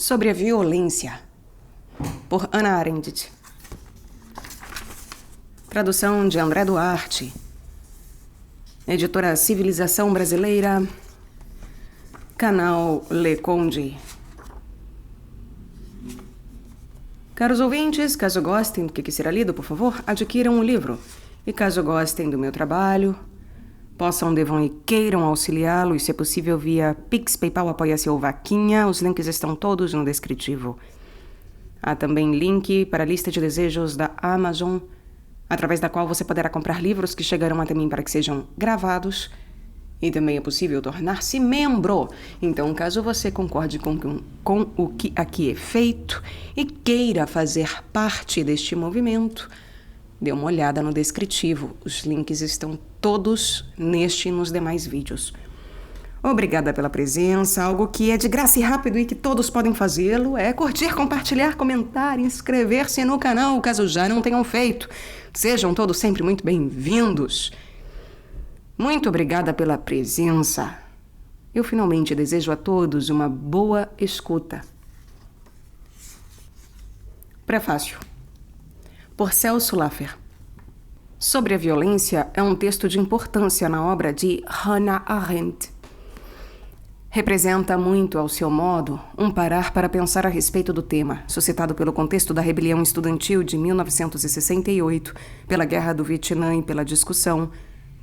Sobre a violência, por Hannah Arendt. Tradução de André Duarte. Editora Civilização Brasileira. Canal Le Conde. Caros ouvintes, caso gostem do que será lido, por favor, adquiram o livro. E caso gostem do meu trabalho, possam, devam e queiram auxiliá-lo, e se é possível via Pix, PayPal, Apoia-se ou Vaquinha. Os links estão todos no descritivo. Há também link para a lista de desejos da Amazon, através da qual você poderá comprar livros que chegarão até mim para que sejam gravados. E também é possível tornar-se membro. Então, caso você concorde com o que aqui é feito e queira fazer parte deste movimento, dê uma olhada no descritivo. Os links estão todos neste e nos demais vídeos. Obrigada pela presença. Algo que é de graça e rápido e que todos podem fazê-lo é curtir, compartilhar, comentar, inscrever-se no canal, caso já não tenham feito. Sejam todos sempre muito bem-vindos. Muito obrigada pela presença. Eu finalmente desejo a todos uma boa escuta. Prefácio. Por Celso Laffer. Sobre a violência é um texto de importância na obra de Hannah Arendt. Representa muito, ao seu modo, um parar para pensar a respeito do tema, suscitado pelo contexto da rebelião estudantil de 1968, pela Guerra do Vietnã e pela discussão,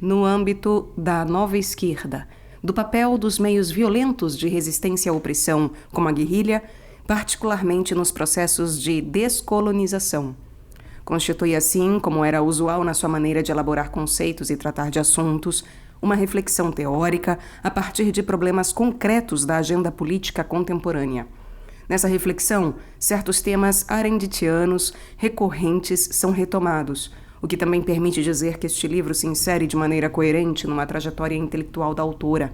no âmbito da nova esquerda, do papel dos meios violentos de resistência à opressão, como a guerrilha, particularmente nos processos de descolonização. Constitui assim, como era usual na sua maneira de elaborar conceitos e tratar de assuntos, uma reflexão teórica a partir de problemas concretos da agenda política contemporânea. Nessa reflexão, certos temas arendtianos recorrentes são retomados, o que também permite dizer que este livro se insere de maneira coerente numa trajetória intelectual da autora.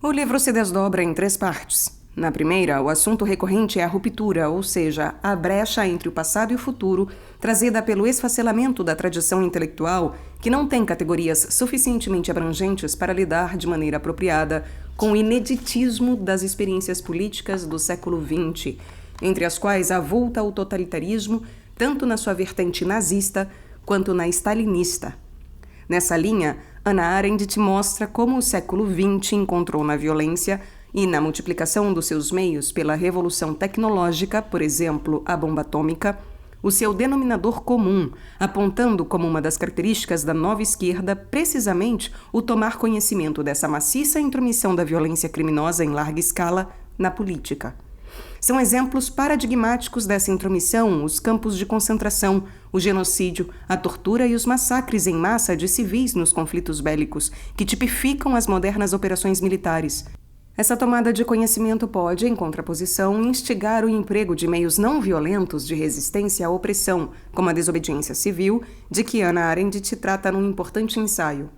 O livro se desdobra em 3 partes. Na primeira, o assunto recorrente é a ruptura, ou seja, a brecha entre o passado e o futuro, trazida pelo esfacelamento da tradição intelectual, que não tem categorias suficientemente abrangentes para lidar de maneira apropriada com o ineditismo das experiências políticas do século XX, entre as quais avulta o totalitarismo, tanto na sua vertente nazista quanto na stalinista. Nessa linha, Hannah Arendt mostra como o século XX encontrou na violência e na multiplicação dos seus meios pela revolução tecnológica, por exemplo, a bomba atômica, o seu denominador comum, apontando como uma das características da nova esquerda precisamente o tomar conhecimento dessa maciça intromissão da violência criminosa em larga escala na política. São exemplos paradigmáticos dessa intromissão os campos de concentração, o genocídio, a tortura e os massacres em massa de civis nos conflitos bélicos, que tipificam as modernas operações militares. Essa tomada de conhecimento pode, em contraposição, instigar o emprego de meios não violentos de resistência à opressão, como a desobediência civil, de que Hannah Arendt trata num importante ensaio.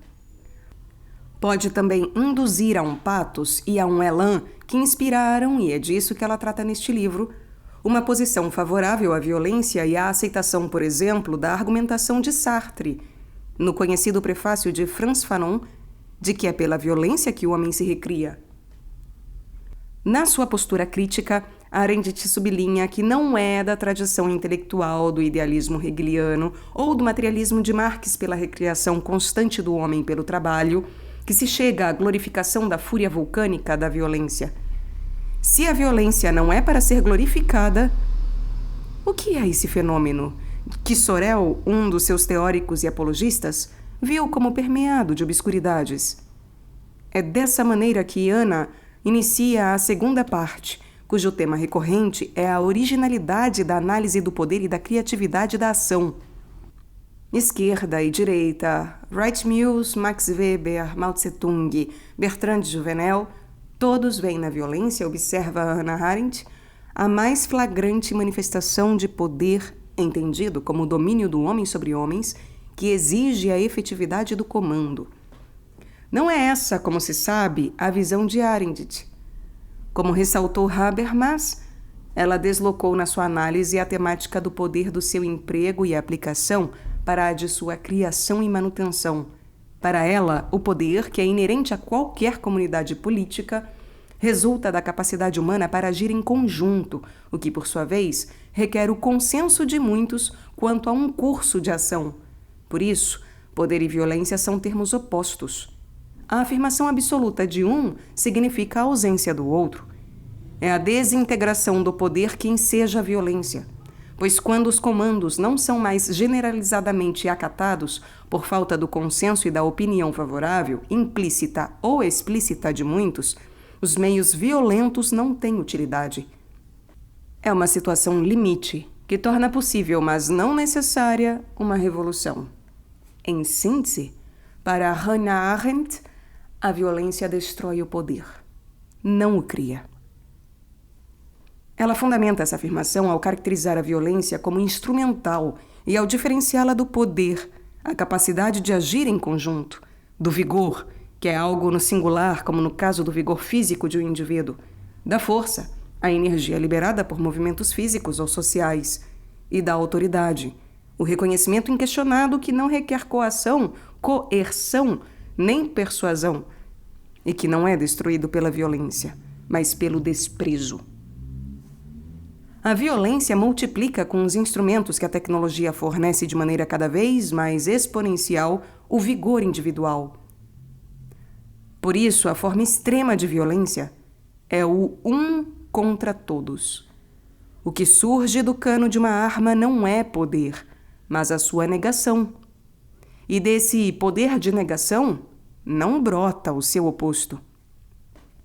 Pode também induzir a um patos e a um elan que inspiraram, e é disso que ela trata neste livro, uma posição favorável à violência e à aceitação, por exemplo, da argumentação de Sartre, no conhecido prefácio de Frantz Fanon, de que é pela violência que o homem se recria. Na sua postura crítica, Arendt sublinha que não é da tradição intelectual do idealismo hegeliano ou do materialismo de Marx pela recriação constante do homem pelo trabalho que se chega à glorificação da fúria vulcânica da violência. Se a violência não é para ser glorificada, o que é esse fenômeno que Sorel, um dos seus teóricos e apologistas, viu como permeado de obscuridades? É dessa maneira que Hannah inicia a segunda parte, cujo tema recorrente é a originalidade da análise do poder e da criatividade da ação. Esquerda e direita, Wright Mills, Max Weber, Mao Tse-tung, Bertrand Juvenel, todos veem na violência, observa Hannah Arendt, a mais flagrante manifestação de poder, entendido como o domínio do homem sobre homens, que exige a efetividade do comando. Não é essa, como se sabe, a visão de Arendt. Como ressaltou Habermas, ela deslocou na sua análise a temática do poder do seu emprego e aplicação para a de sua criação e manutenção. Para ela, o poder, que é inerente a qualquer comunidade política, resulta da capacidade humana para agir em conjunto, o que, por sua vez, requer o consenso de muitos quanto a um curso de ação. Por isso, poder e violência são termos opostos. A afirmação absoluta de um significa a ausência do outro. É a desintegração do poder que enseja a violência, pois quando os comandos não são mais generalizadamente acatados por falta do consenso e da opinião favorável, implícita ou explícita de muitos, os meios violentos não têm utilidade. É uma situação limite que torna possível, mas não necessária, uma revolução. Em síntese, para Hannah Arendt, a violência destrói o poder, não o cria. Ela fundamenta essa afirmação ao caracterizar a violência como instrumental e ao diferenciá-la do poder, a capacidade de agir em conjunto, do vigor, que é algo no singular, como no caso do vigor físico de um indivíduo, da força, a energia liberada por movimentos físicos ou sociais, e da autoridade, o reconhecimento inquestionado que não requer coação, coerção, nem persuasão, e que não é destruído pela violência, mas pelo desprezo. A violência multiplica com os instrumentos que a tecnologia fornece de maneira cada vez mais exponencial o vigor individual. Por isso, a forma extrema de violência é o um contra todos. O que surge do cano de uma arma não é poder, mas a sua negação. E desse poder de negação não brota o seu oposto.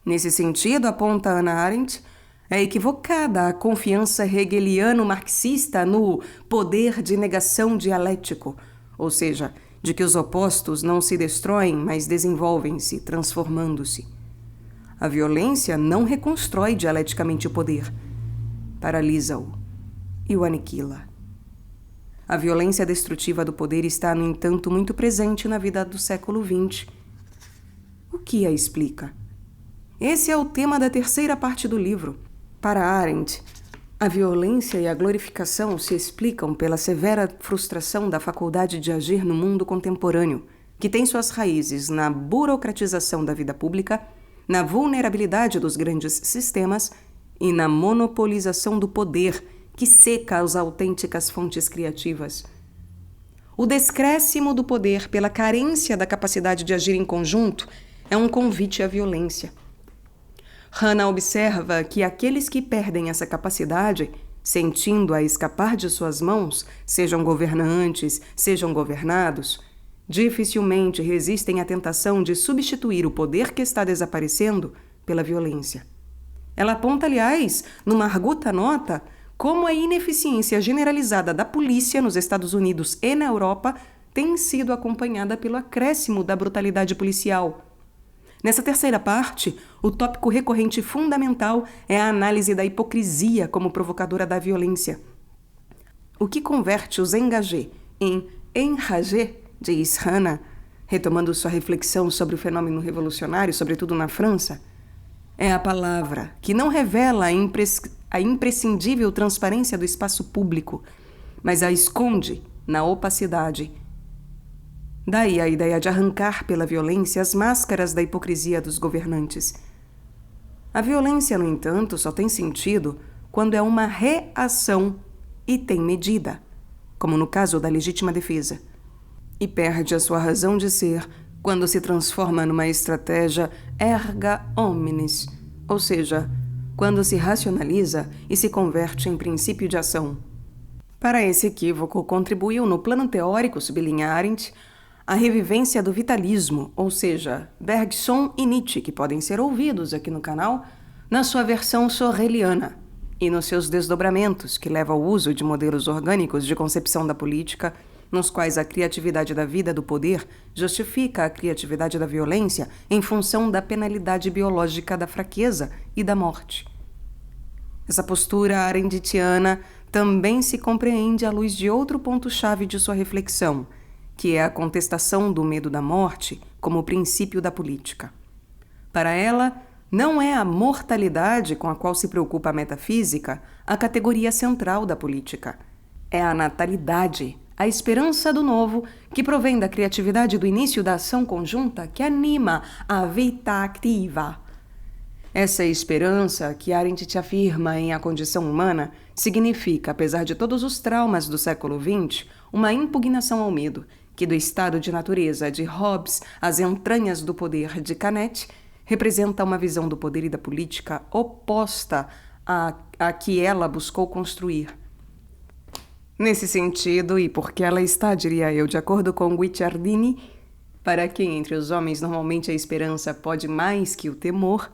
Nesse sentido, aponta Hannah Arendt, é equivocada a confiança hegeliano-marxista no poder de negação dialético, ou seja, de que os opostos não se destroem, mas desenvolvem-se, transformando-se. A violência não reconstrói dialeticamente o poder, paralisa-o e o aniquila. A violência destrutiva do poder está, no entanto, muito presente na vida do século XX. O que a explica? Esse é o tema da terceira parte do livro. Para Arendt, a violência e a glorificação se explicam pela severa frustração da faculdade de agir no mundo contemporâneo, que tem suas raízes na burocratização da vida pública, na vulnerabilidade dos grandes sistemas e na monopolização do poder, que seca as autênticas fontes criativas. O descréscimo do poder pela carência da capacidade de agir em conjunto é um convite à violência. Hannah observa que aqueles que perdem essa capacidade, sentindo-a escapar de suas mãos, sejam governantes, sejam governados, dificilmente resistem à tentação de substituir o poder que está desaparecendo pela violência. Ela aponta, aliás, numa arguta nota, como a ineficiência generalizada da polícia nos Estados Unidos e na Europa tem sido acompanhada pelo acréscimo da brutalidade policial. Nessa terceira parte, o tópico recorrente fundamental é a análise da hipocrisia como provocadora da violência. O que converte os engagés em enragés, diz Hannah, retomando sua reflexão sobre o fenômeno revolucionário, sobretudo na França, é a palavra que não revela a imprescindível transparência do espaço público, mas a esconde na opacidade. Daí a ideia de arrancar pela violência as máscaras da hipocrisia dos governantes. A violência, no entanto, só tem sentido quando é uma reação e tem medida, como no caso da legítima defesa, e perde a sua razão de ser quando se transforma numa estratégia erga omnes, ou seja, quando se racionaliza e se converte em princípio de ação. Para esse equívoco, contribuiu no plano teórico, sublinha Arendt, a revivência do vitalismo, ou seja, Bergson e Nietzsche, que podem ser ouvidos aqui no canal, na sua versão sorreliana e nos seus desdobramentos, que leva ao uso de modelos orgânicos de concepção da política, nos quais a criatividade da vida do poder justifica a criatividade da violência em função da penalidade biológica da fraqueza e da morte. Essa postura arendtiana também se compreende à luz de outro ponto-chave de sua reflexão, que é a contestação do medo da morte como princípio da política. Para ela, não é a mortalidade com a qual se preocupa a metafísica a categoria central da política. É a natalidade, a esperança do novo, que provém da criatividade do início da ação conjunta que anima a vita activa. Essa esperança que Arendt afirma em A Condição Humana significa, apesar de todos os traumas do século XX, uma impugnação ao medo, que do estado de natureza de Hobbes às entranhas do poder de Canet representa uma visão do poder e da política oposta à que ela buscou construir. Nesse sentido, e porque ela está, diria eu, de acordo com Guicciardini, para quem entre os homens normalmente a esperança pode mais que o temor,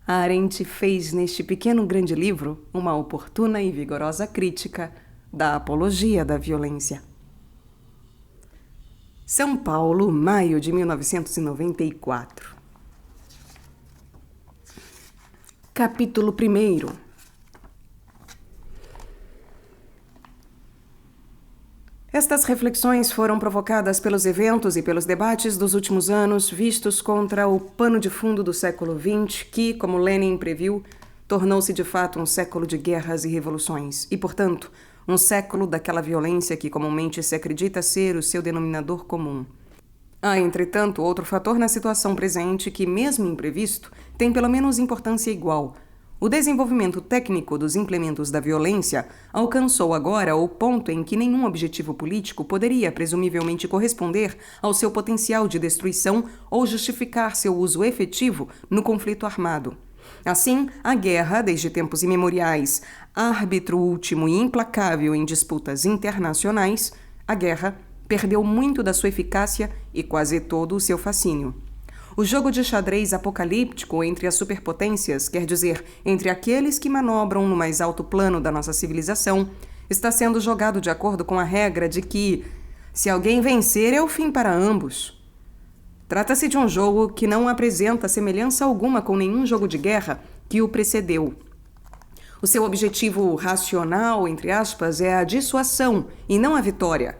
Arendt fez neste pequeno grande livro uma oportuna e vigorosa crítica da apologia da violência. São Paulo, maio de 1994. Capítulo 1. Estas reflexões foram provocadas pelos eventos e pelos debates dos últimos anos vistos contra o pano de fundo do século XX, que, como Lenin previu, tornou-se de fato um século de guerras e revoluções, e, portanto, um século daquela violência que comumente se acredita ser o seu denominador comum. Há, entretanto, outro fator na situação presente que, mesmo imprevisto, tem pelo menos importância igual. O desenvolvimento técnico dos implementos da violência alcançou agora o ponto em que nenhum objetivo político poderia presumivelmente corresponder ao seu potencial de destruição ou justificar seu uso efetivo no conflito armado. Assim, a guerra, desde tempos imemoriais, árbitro último e implacável em disputas internacionais, a guerra perdeu muito da sua eficácia e quase todo o seu fascínio. O jogo de xadrez apocalíptico entre as superpotências, quer dizer, entre aqueles que manobram no mais alto plano da nossa civilização, está sendo jogado de acordo com a regra de que, se alguém vencer, é o fim para ambos. Trata-se de um jogo que não apresenta semelhança alguma com nenhum jogo de guerra que o precedeu. O seu objetivo racional, entre aspas, é a dissuasão e não a vitória.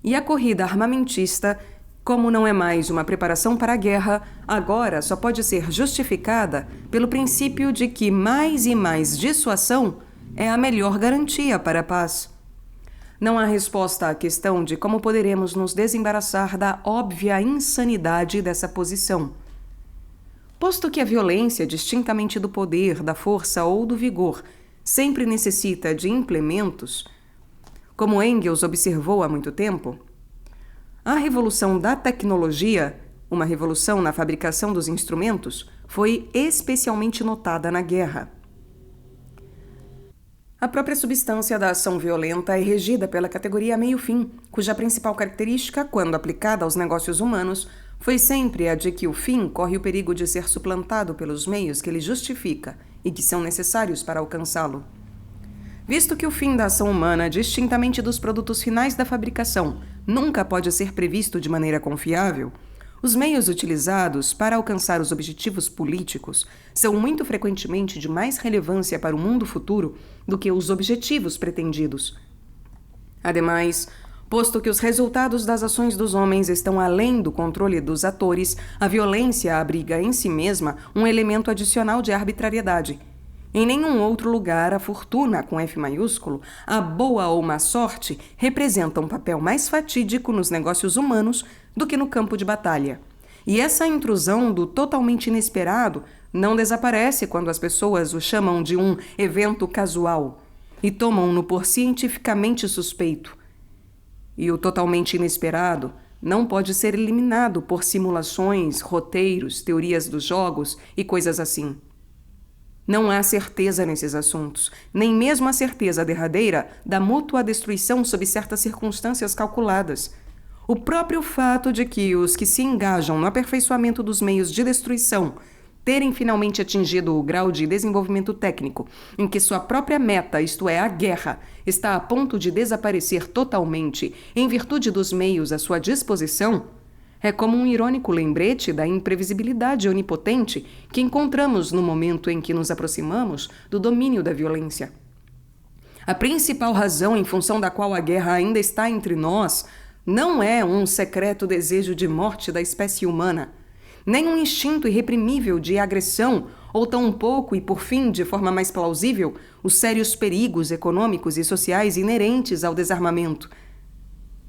E a corrida armamentista, como não é mais uma preparação para a guerra, agora só pode ser justificada pelo princípio de que mais e mais dissuasão é a melhor garantia para a paz. Não há resposta à questão de como poderemos nos desembaraçar da óbvia insanidade dessa posição. Posto que a violência, distintamente do poder, da força ou do vigor, sempre necessita de implementos, como Engels observou há muito tempo, a revolução da tecnologia, uma revolução na fabricação dos instrumentos, foi especialmente notada na guerra. A própria substância da ação violenta é regida pela categoria meio-fim, cuja principal característica, quando aplicada aos negócios humanos, foi sempre a de que o fim corre o perigo de ser suplantado pelos meios que ele justifica e que são necessários para alcançá-lo. Visto que o fim da ação humana, distintamente dos produtos finais da fabricação, nunca pode ser previsto de maneira confiável, os meios utilizados para alcançar os objetivos políticos são muito frequentemente de mais relevância para o mundo futuro do que os objetivos pretendidos. Ademais, posto que os resultados das ações dos homens estão além do controle dos atores, a violência abriga em si mesma um elemento adicional de arbitrariedade. Em nenhum outro lugar, a fortuna, com F maiúsculo, a boa ou má sorte, representa um papel mais fatídico nos negócios humanos do que no campo de batalha. E essa intrusão do totalmente inesperado não desaparece quando as pessoas o chamam de um evento casual e tomam-no por cientificamente suspeito. E o totalmente inesperado não pode ser eliminado por simulações, roteiros, teorias dos jogos e coisas assim. Não há certeza nesses assuntos, nem mesmo a certeza derradeira da mútua destruição sob certas circunstâncias calculadas. O próprio fato de que os que se engajam no aperfeiçoamento dos meios de destruição terem finalmente atingido o grau de desenvolvimento técnico em que sua própria meta, isto é, a guerra, está a ponto de desaparecer totalmente em virtude dos meios à sua disposição, é como um irônico lembrete da imprevisibilidade onipotente que encontramos no momento em que nos aproximamos do domínio da violência. A principal razão em função da qual a guerra ainda está entre nós não é um secreto desejo de morte da espécie humana, nem um instinto irreprimível de agressão, ou tampouco, e por fim, de forma mais plausível, os sérios perigos econômicos e sociais inerentes ao desarmamento,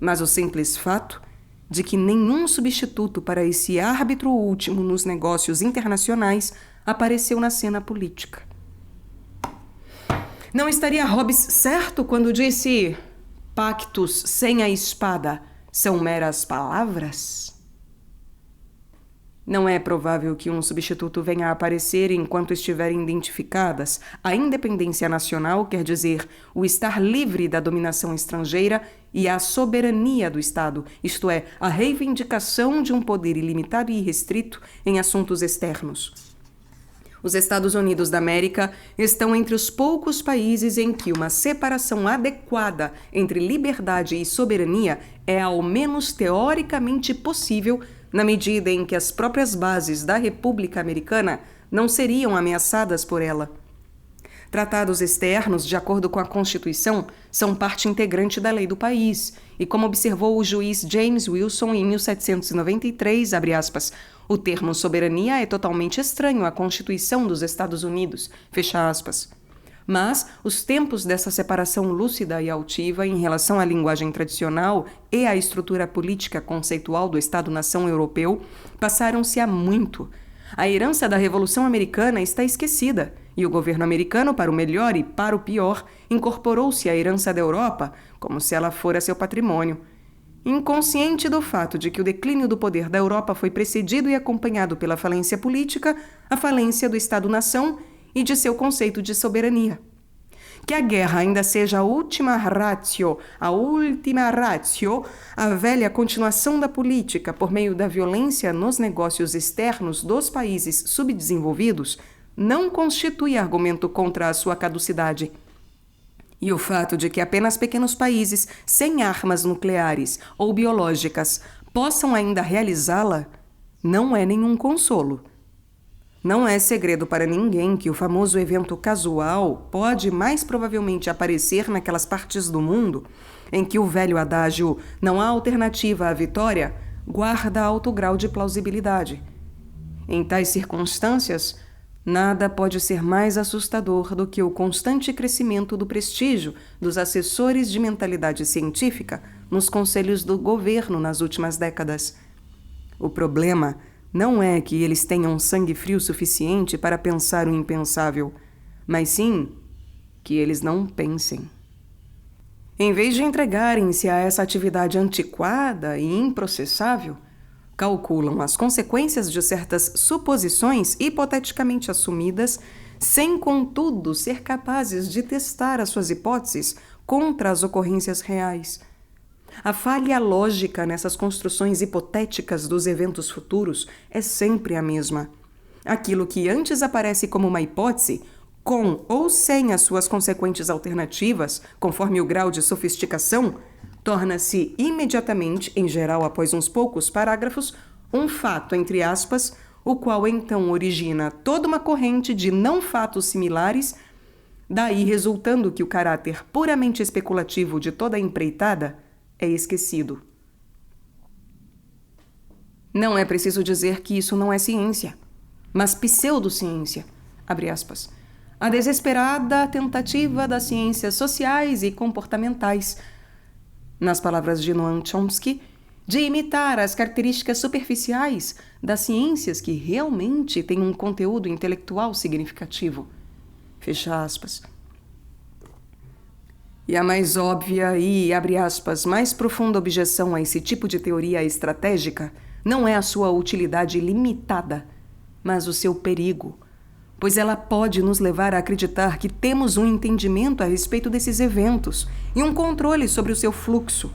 mas o simples fato de que nenhum substituto para esse árbitro último nos negócios internacionais apareceu na cena política. Não estaria Hobbes certo quando disse: pactos sem a espada são meras palavras? Não é provável que um substituto venha a aparecer enquanto estiverem identificadas a independência nacional, quer dizer, o estar livre da dominação estrangeira, e a soberania do Estado, isto é, a reivindicação de um poder ilimitado e irrestrito em assuntos externos. Os Estados Unidos da América estão entre os poucos países em que uma separação adequada entre liberdade e soberania é ao menos teoricamente possível, na medida em que as próprias bases da República Americana não seriam ameaçadas por ela. Tratados externos, de acordo com a Constituição, são parte integrante da lei do país, e como observou o juiz James Wilson em 1793, abre aspas, o termo soberania é totalmente estranho à Constituição dos Estados Unidos, fecha aspas. Mas os tempos dessa separação lúcida e altiva em relação à linguagem tradicional e à estrutura política conceitual do Estado-nação europeu passaram-se há muito. A herança da Revolução Americana está esquecida, e o governo americano, para o melhor e para o pior, incorporou-se à herança da Europa como se ela fora seu patrimônio. Inconsciente do fato de que o declínio do poder da Europa foi precedido e acompanhado pela falência política, a falência do Estado-nação e de seu conceito de soberania. Que a guerra ainda seja a última ratio, a velha continuação da política por meio da violência nos negócios externos dos países subdesenvolvidos, não constitui argumento contra a sua caducidade. E o fato de que apenas pequenos países sem armas nucleares ou biológicas possam ainda realizá-la não é nenhum consolo. Não é segredo para ninguém que o famoso evento casual pode mais provavelmente aparecer naquelas partes do mundo em que o velho adágio "não há alternativa à vitória" guarda alto grau de plausibilidade. Em tais circunstâncias, nada pode ser mais assustador do que o constante crescimento do prestígio dos assessores de mentalidade científica nos conselhos do governo nas últimas décadas. O problema não é que eles tenham sangue frio suficiente para pensar o impensável, mas sim que eles não pensem. Em vez de entregarem-se a essa atividade antiquada e improcessável, calculam as consequências de certas suposições hipoteticamente assumidas, sem, contudo, ser capazes de testar as suas hipóteses contra as ocorrências reais. A falha lógica nessas construções hipotéticas dos eventos futuros é sempre a mesma. Aquilo que antes aparece como uma hipótese, com ou sem as suas consequentes alternativas, conforme o grau de sofisticação, torna-se imediatamente, em geral após uns poucos parágrafos, um fato, entre aspas, o qual então origina toda uma corrente de não-fatos similares, daí resultando que o caráter puramente especulativo de toda a empreitada é esquecido. Não é preciso dizer que isso não é ciência, mas pseudociência, abre aspas, a desesperada tentativa das ciências sociais e comportamentais, nas palavras de Noam Chomsky, de imitar as características superficiais das ciências que realmente têm um conteúdo intelectual significativo. Fecha aspas. E a mais óbvia e, abre aspas, mais profunda objeção a esse tipo de teoria estratégica não é a sua utilidade limitada, mas o seu perigo, pois ela pode nos levar a acreditar que temos um entendimento a respeito desses eventos e um controle sobre o seu fluxo,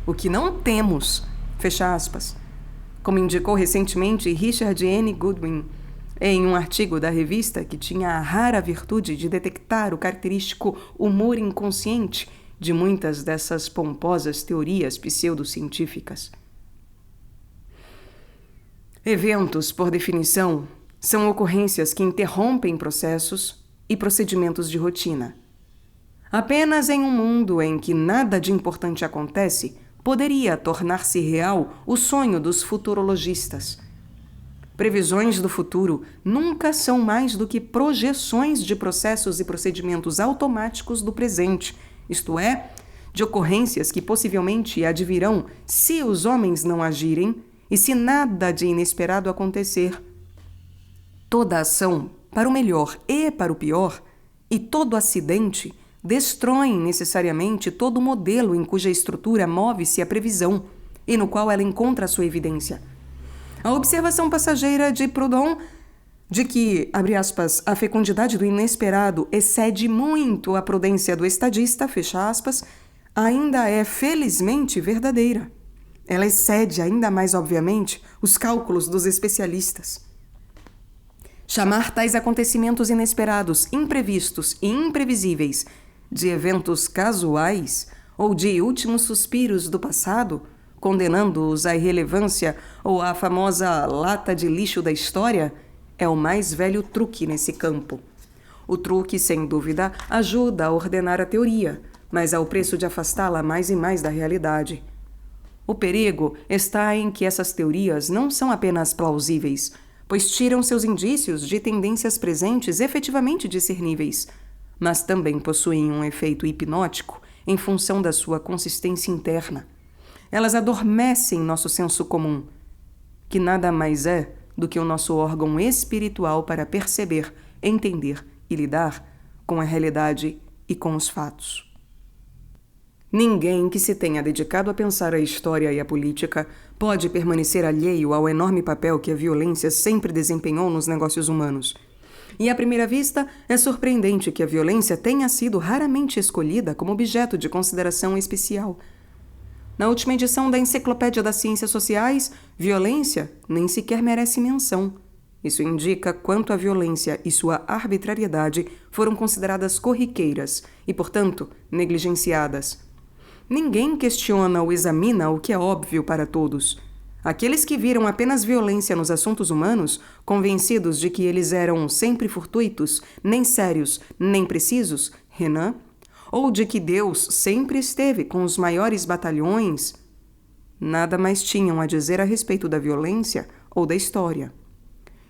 o que não temos, fecha aspas. Como indicou recentemente Richard N. Goodwin, em um artigo da revista que tinha a rara virtude de detectar o característico humor inconsciente de muitas dessas pomposas teorias pseudocientíficas. Eventos, por definição, são ocorrências que interrompem processos e procedimentos de rotina. Apenas em um mundo em que nada de importante acontece, poderia tornar-se real o sonho dos futurologistas. Previsões do futuro nunca são mais do que projeções de processos e procedimentos automáticos do presente, isto é, de ocorrências que possivelmente advirão se os homens não agirem e se nada de inesperado acontecer. Toda ação para o melhor e para o pior, e todo acidente destroem necessariamente todo o modelo em cuja estrutura move-se a previsão e no qual ela encontra sua evidência. A observação passageira de Proudhon de que, abre aspas, a fecundidade do inesperado excede muito a prudência do estadista, fecha aspas, ainda é felizmente verdadeira. Ela excede ainda mais, obviamente, os cálculos dos especialistas. Chamar tais acontecimentos inesperados, imprevistos e imprevisíveis de eventos casuais ou de últimos suspiros do passado, condenando-os à irrelevância ou à famosa lata de lixo da história, é o mais velho truque nesse campo. O truque, sem dúvida, ajuda a ordenar a teoria, mas ao preço de afastá-la mais e mais da realidade. O perigo está em que essas teorias não são apenas plausíveis, pois tiram seus indícios de tendências presentes efetivamente discerníveis, mas também possuem um efeito hipnótico em função da sua consistência interna. Elas adormecem nosso senso comum, que nada mais é do que o nosso órgão espiritual para perceber, entender e lidar com a realidade e com os fatos. Ninguém que se tenha dedicado a pensar a história e a política pode permanecer alheio ao enorme papel que a violência sempre desempenhou nos negócios humanos. E à primeira vista, é surpreendente que a violência tenha sido raramente escolhida como objeto de consideração especial. Na última edição da Enciclopédia das Ciências Sociais, violência nem sequer merece menção. Isso indica quanto a violência e sua arbitrariedade foram consideradas corriqueiras e, portanto, negligenciadas. Ninguém questiona ou examina o que é óbvio para todos. Aqueles que viram apenas violência nos assuntos humanos, convencidos de que eles eram sempre fortuitos, nem sérios, nem precisos, Renan, ou de que Deus sempre esteve com os maiores batalhões, nada mais tinham a dizer a respeito da violência ou da história.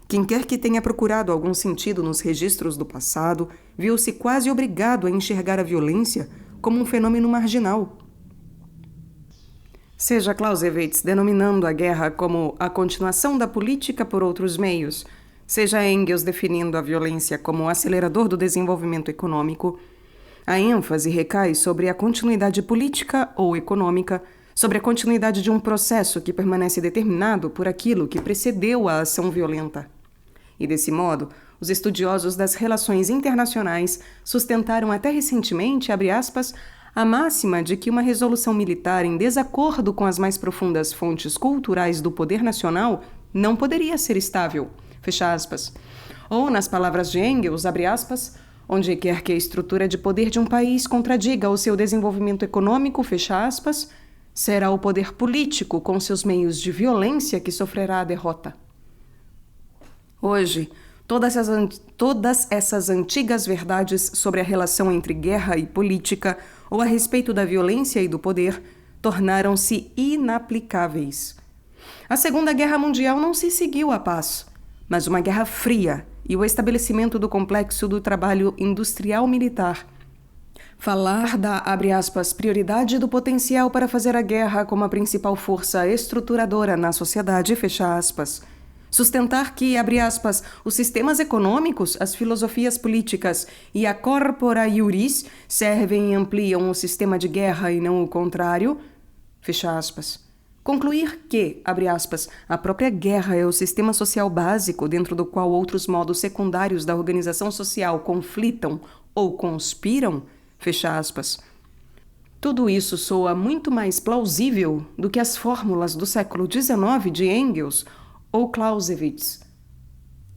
Quem quer que tenha procurado algum sentido nos registros do passado, viu-se quase obrigado a enxergar a violência como um fenômeno marginal. Seja Clausewitz denominando a guerra como a continuação da política por outros meios, seja Engels definindo a violência como o acelerador do desenvolvimento econômico, a ênfase recai sobre a continuidade política ou econômica, sobre a continuidade de um processo que permanece determinado por aquilo que precedeu a ação violenta. E desse modo, os estudiosos das relações internacionais sustentaram até recentemente, abre aspas, a máxima de que uma resolução militar em desacordo com as mais profundas fontes culturais do poder nacional não poderia ser estável, fecha aspas. Ou, nas palavras de Engels, abre aspas, onde quer que a estrutura de poder de um país contradiga o seu desenvolvimento econômico, fecha aspas, será o poder político com seus meios de violência que sofrerá a derrota. Hoje, todas essas antigas verdades sobre a relação entre guerra e política ou a respeito da violência e do poder tornaram-se inaplicáveis. A Segunda Guerra Mundial não se seguiu à paz, mas uma guerra fria e o estabelecimento do complexo do trabalho industrial militar. Falar da, abre aspas, prioridade do potencial para fazer a guerra como a principal força estruturadora na sociedade, fecha aspas. Sustentar que, abre aspas, os sistemas econômicos, as filosofias políticas e a corpora iuris servem e ampliam o sistema de guerra e não o contrário, fecha aspas. Concluir que, abre aspas, a própria guerra é o sistema social básico dentro do qual outros modos secundários da organização social conflitam ou conspiram, fecha aspas. Tudo isso soa muito mais plausível do que as fórmulas do século XIX de Engels ou Clausewitz.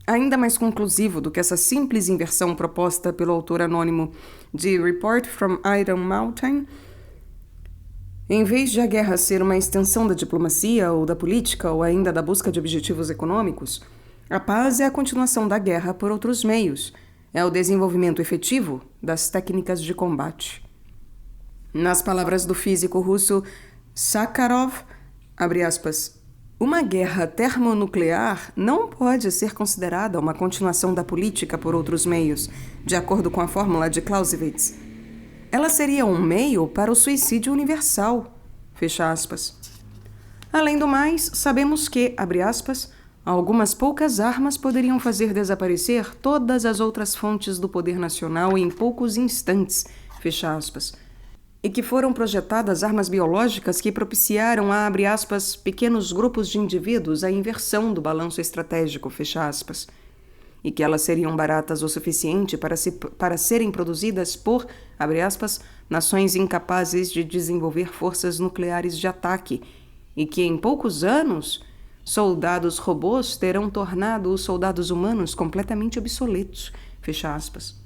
Ainda mais conclusivo do que essa simples inversão proposta pelo autor anônimo de Report from Iron Mountain, em vez de a guerra ser uma extensão da diplomacia ou da política ou ainda da busca de objetivos econômicos, a paz é a continuação da guerra por outros meios, é o desenvolvimento efetivo das técnicas de combate. Nas palavras do físico russo Sakharov, abre aspas, uma guerra termonuclear não pode ser considerada uma continuação da política por outros meios, de acordo com a fórmula de Clausewitz. Ela seria um meio para o suicídio universal, fecha aspas. Além do mais, sabemos que, abre aspas, Algumas poucas armas poderiam fazer desaparecer todas as outras fontes do poder nacional em poucos instantes, fecha aspas. E que foram projetadas armas biológicas que propiciaram a, abre aspas, pequenos grupos de indivíduos a inversão do balanço estratégico, fecha aspas. E que elas seriam baratas o suficiente para serem produzidas por, abre aspas, nações incapazes de desenvolver forças nucleares de ataque, e que em poucos anos soldados robôs terão tornado os soldados humanos completamente obsoletos, fecha aspas.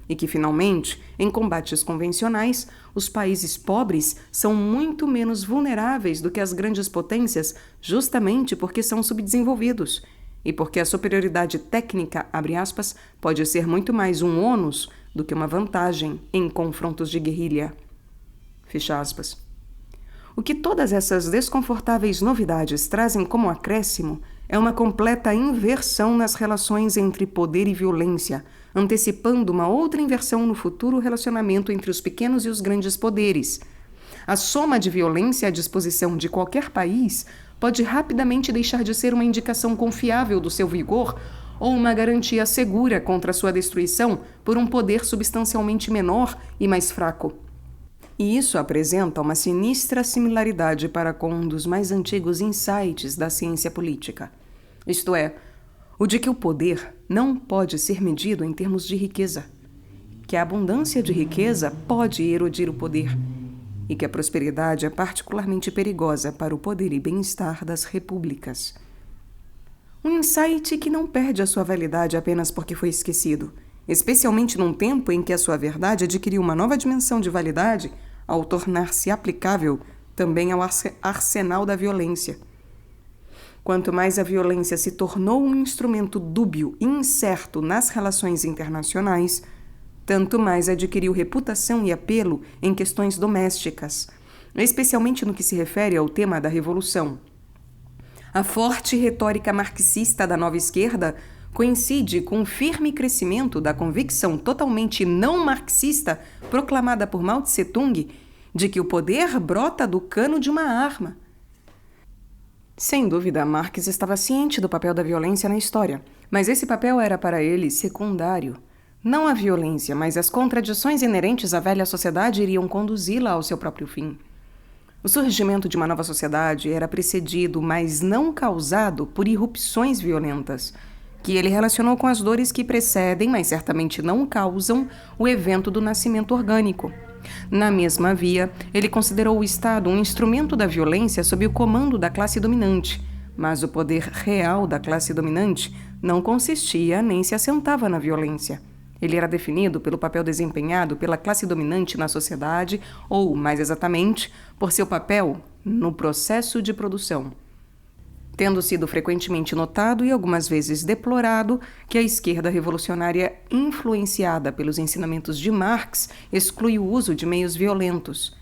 E que, finalmente, em combates convencionais, os países pobres são muito menos vulneráveis do que as grandes potências, justamente porque são subdesenvolvidos, e porque a superioridade técnica, abre aspas, pode ser muito mais um ônus do que uma vantagem em confrontos de guerrilha, fecha aspas. O que todas essas desconfortáveis novidades trazem como acréscimo é uma completa inversão nas relações entre poder e violência, antecipando uma outra inversão no futuro relacionamento entre os pequenos e os grandes poderes. A soma de violência à disposição de qualquer país pode rapidamente deixar de ser uma indicação confiável do seu vigor ou uma garantia segura contra sua destruição por um poder substancialmente menor e mais fraco. E isso apresenta uma sinistra similaridade para com um dos mais antigos insights da ciência política. Isto é, o de que o poder não pode ser medido em termos de riqueza, que a abundância de riqueza pode erodir o poder, e que a prosperidade é particularmente perigosa para o poder e bem-estar das repúblicas. Um insight que não perde a sua validade apenas porque foi esquecido, especialmente num tempo em que a sua verdade adquiriu uma nova dimensão de validade ao tornar-se aplicável também ao arsenal da violência. Quanto mais a violência se tornou um instrumento dúbio e incerto nas relações internacionais, tanto mais adquiriu reputação e apelo em questões domésticas, especialmente no que se refere ao tema da Revolução. A forte retórica marxista da nova esquerda coincide com o firme crescimento da convicção totalmente não marxista proclamada por Mao Tse-tung de que o poder brota do cano de uma arma. Sem dúvida, Marx estava ciente do papel da violência na história, mas esse papel era para ele secundário. Não a violência, mas as contradições inerentes à velha sociedade iriam conduzi-la ao seu próprio fim. O surgimento de uma nova sociedade era precedido, mas não causado, por irrupções violentas, que ele relacionou com as dores que precedem, mas certamente não causam, o evento do nascimento orgânico. Na mesma via, ele considerou o Estado um instrumento da violência sob o comando da classe dominante, mas o poder real da classe dominante não consistia nem se assentava na violência. Ele era definido pelo papel desempenhado pela classe dominante na sociedade, ou, mais exatamente, por seu papel no processo de produção. Tendo sido frequentemente notado e algumas vezes deplorado que a esquerda revolucionária, influenciada pelos ensinamentos de Marx, exclui o uso de meios violentos.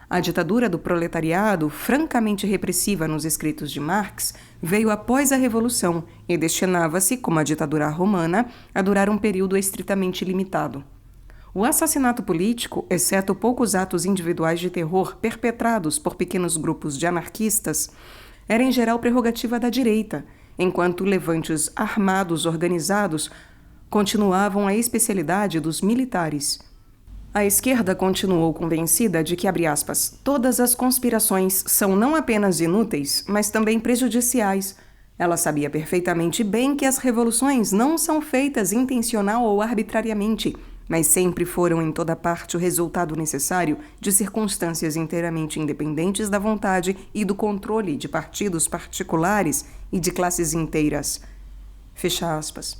A ditadura do proletariado, francamente repressiva nos escritos de Marx, veio após a Revolução e destinava-se, como a ditadura romana, a durar um período estritamente limitado. O assassinato político, exceto poucos atos individuais de terror perpetrados por pequenos grupos de anarquistas, era em geral prerrogativa da direita, enquanto levantes armados organizados continuavam a especialidade dos militares. A esquerda continuou convencida de que, abre aspas, todas as conspirações são não apenas inúteis, mas também prejudiciais. Ela sabia perfeitamente bem que as revoluções não são feitas intencional ou arbitrariamente, mas sempre foram em toda parte o resultado necessário de circunstâncias inteiramente independentes da vontade e do controle de partidos particulares e de classes inteiras. Fecha aspas.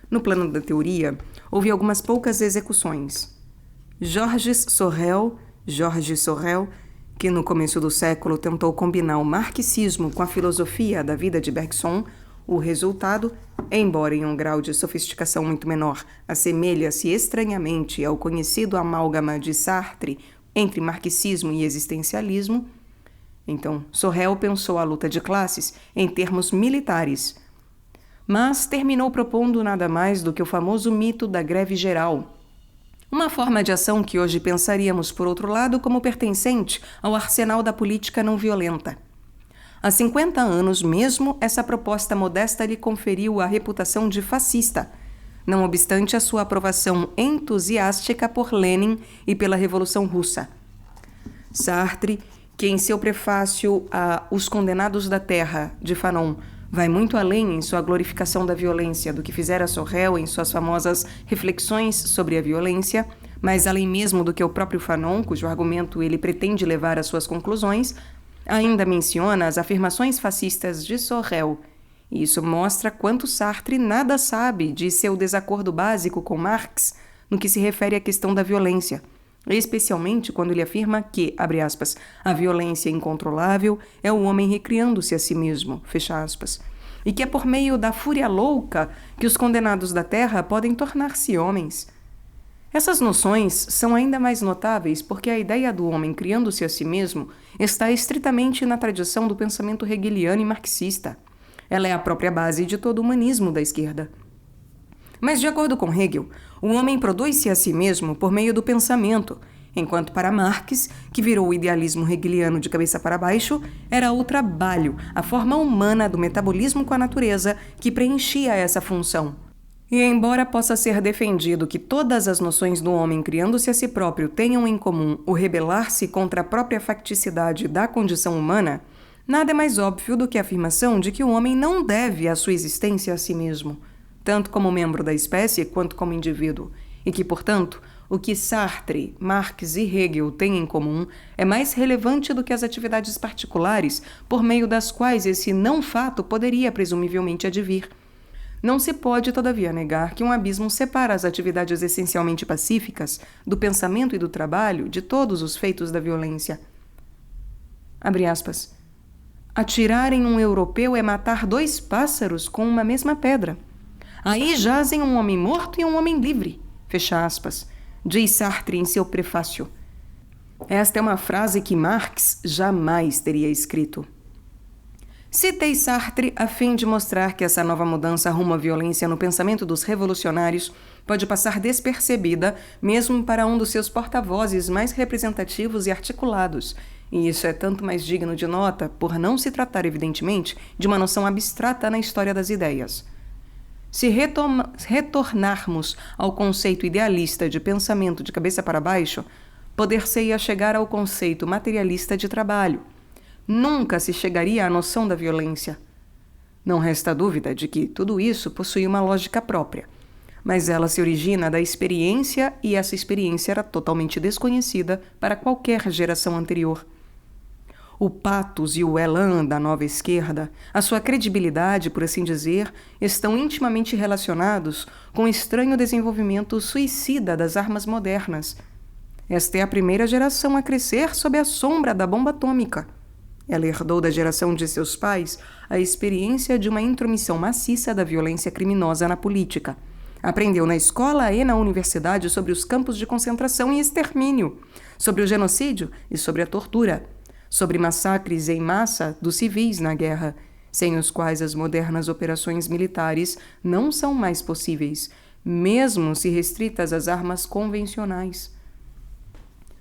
No plano da teoria, houve algumas poucas execuções. Georges Sorel, que no começo do século tentou combinar o marxismo com a filosofia da vida de Bergson, o resultado, embora em um grau de sofisticação muito menor, assemelha-se estranhamente ao conhecido amálgama de Sartre entre marxismo e existencialismo. Então, Sorel pensou a luta de classes em termos militares, mas terminou propondo nada mais do que o famoso mito da greve geral, uma forma de ação que hoje pensaríamos, por outro lado, como pertencente ao arsenal da política não violenta. Há 50 anos mesmo, essa proposta modesta lhe conferiu a reputação de fascista, não obstante a sua aprovação entusiástica por Lenin e pela Revolução Russa. Sartre, que em seu prefácio a Os Condenados da Terra, de Fanon, vai muito além em sua glorificação da violência do que fizera Sorel em suas famosas Reflexões sobre a Violência, mas além mesmo do que o próprio Fanon, cujo argumento ele pretende levar às suas conclusões, ainda menciona as afirmações fascistas de Sorel. E isso mostra quanto Sartre nada sabe de seu desacordo básico com Marx no que se refere à questão da violência, especialmente quando ele afirma que, abre aspas, a violência incontrolável é o homem recriando-se a si mesmo, fecha aspas, e que é por meio da fúria louca que os condenados da terra podem tornar-se homens. Essas noções são ainda mais notáveis porque a ideia do homem criando-se a si mesmo está estritamente na tradição do pensamento hegeliano e marxista. Ela é a própria base de todo o humanismo da esquerda. Mas, de acordo com Hegel, o homem produz-se a si mesmo por meio do pensamento, enquanto para Marx, que virou o idealismo hegeliano de cabeça para baixo, era o trabalho, a forma humana do metabolismo com a natureza, que preenchia essa função. E embora possa ser defendido que todas as noções do homem criando-se a si próprio tenham em comum o rebelar-se contra a própria facticidade da condição humana, nada é mais óbvio do que a afirmação de que o homem não deve a sua existência a si mesmo, tanto como membro da espécie quanto como indivíduo, e que, portanto, o que Sartre, Marx e Hegel têm em comum é mais relevante do que as atividades particulares por meio das quais esse não-fato poderia presumivelmente advir. Não se pode, todavia, negar que um abismo separa as atividades essencialmente pacíficas do pensamento e do trabalho de todos os feitos da violência. Abre aspas. Atirar em um europeu é matar 2 pássaros com uma mesma pedra. Aí jazem um homem morto e um homem livre, fecha aspas, diz Sartre em seu prefácio. Esta é uma frase que Marx jamais teria escrito. Citei Sartre a fim de mostrar que essa nova mudança rumo à violência no pensamento dos revolucionários pode passar despercebida mesmo para um dos seus porta-vozes mais representativos e articulados, e isso é tanto mais digno de nota por não se tratar, evidentemente, de uma noção abstrata na história das ideias. Se retornarmos ao conceito idealista de pensamento de cabeça para baixo, poder-se-ia chegar ao conceito materialista de trabalho. Nunca se chegaria à noção da violência. Não resta dúvida de que tudo isso possui uma lógica própria, mas ela se origina da experiência e essa experiência era totalmente desconhecida para qualquer geração anterior. O pathos e o élan da nova esquerda, a sua credibilidade, por assim dizer, estão intimamente relacionados com o estranho desenvolvimento suicida das armas modernas. Esta é a primeira geração a crescer sob a sombra da bomba atômica. Ela herdou da geração de seus pais a experiência de uma intromissão maciça da violência criminosa na política. Aprendeu na escola e na universidade sobre os campos de concentração e extermínio, sobre o genocídio e sobre a tortura, sobre massacres em massa dos civis na guerra, sem os quais as modernas operações militares não são mais possíveis, mesmo se restritas às armas convencionais.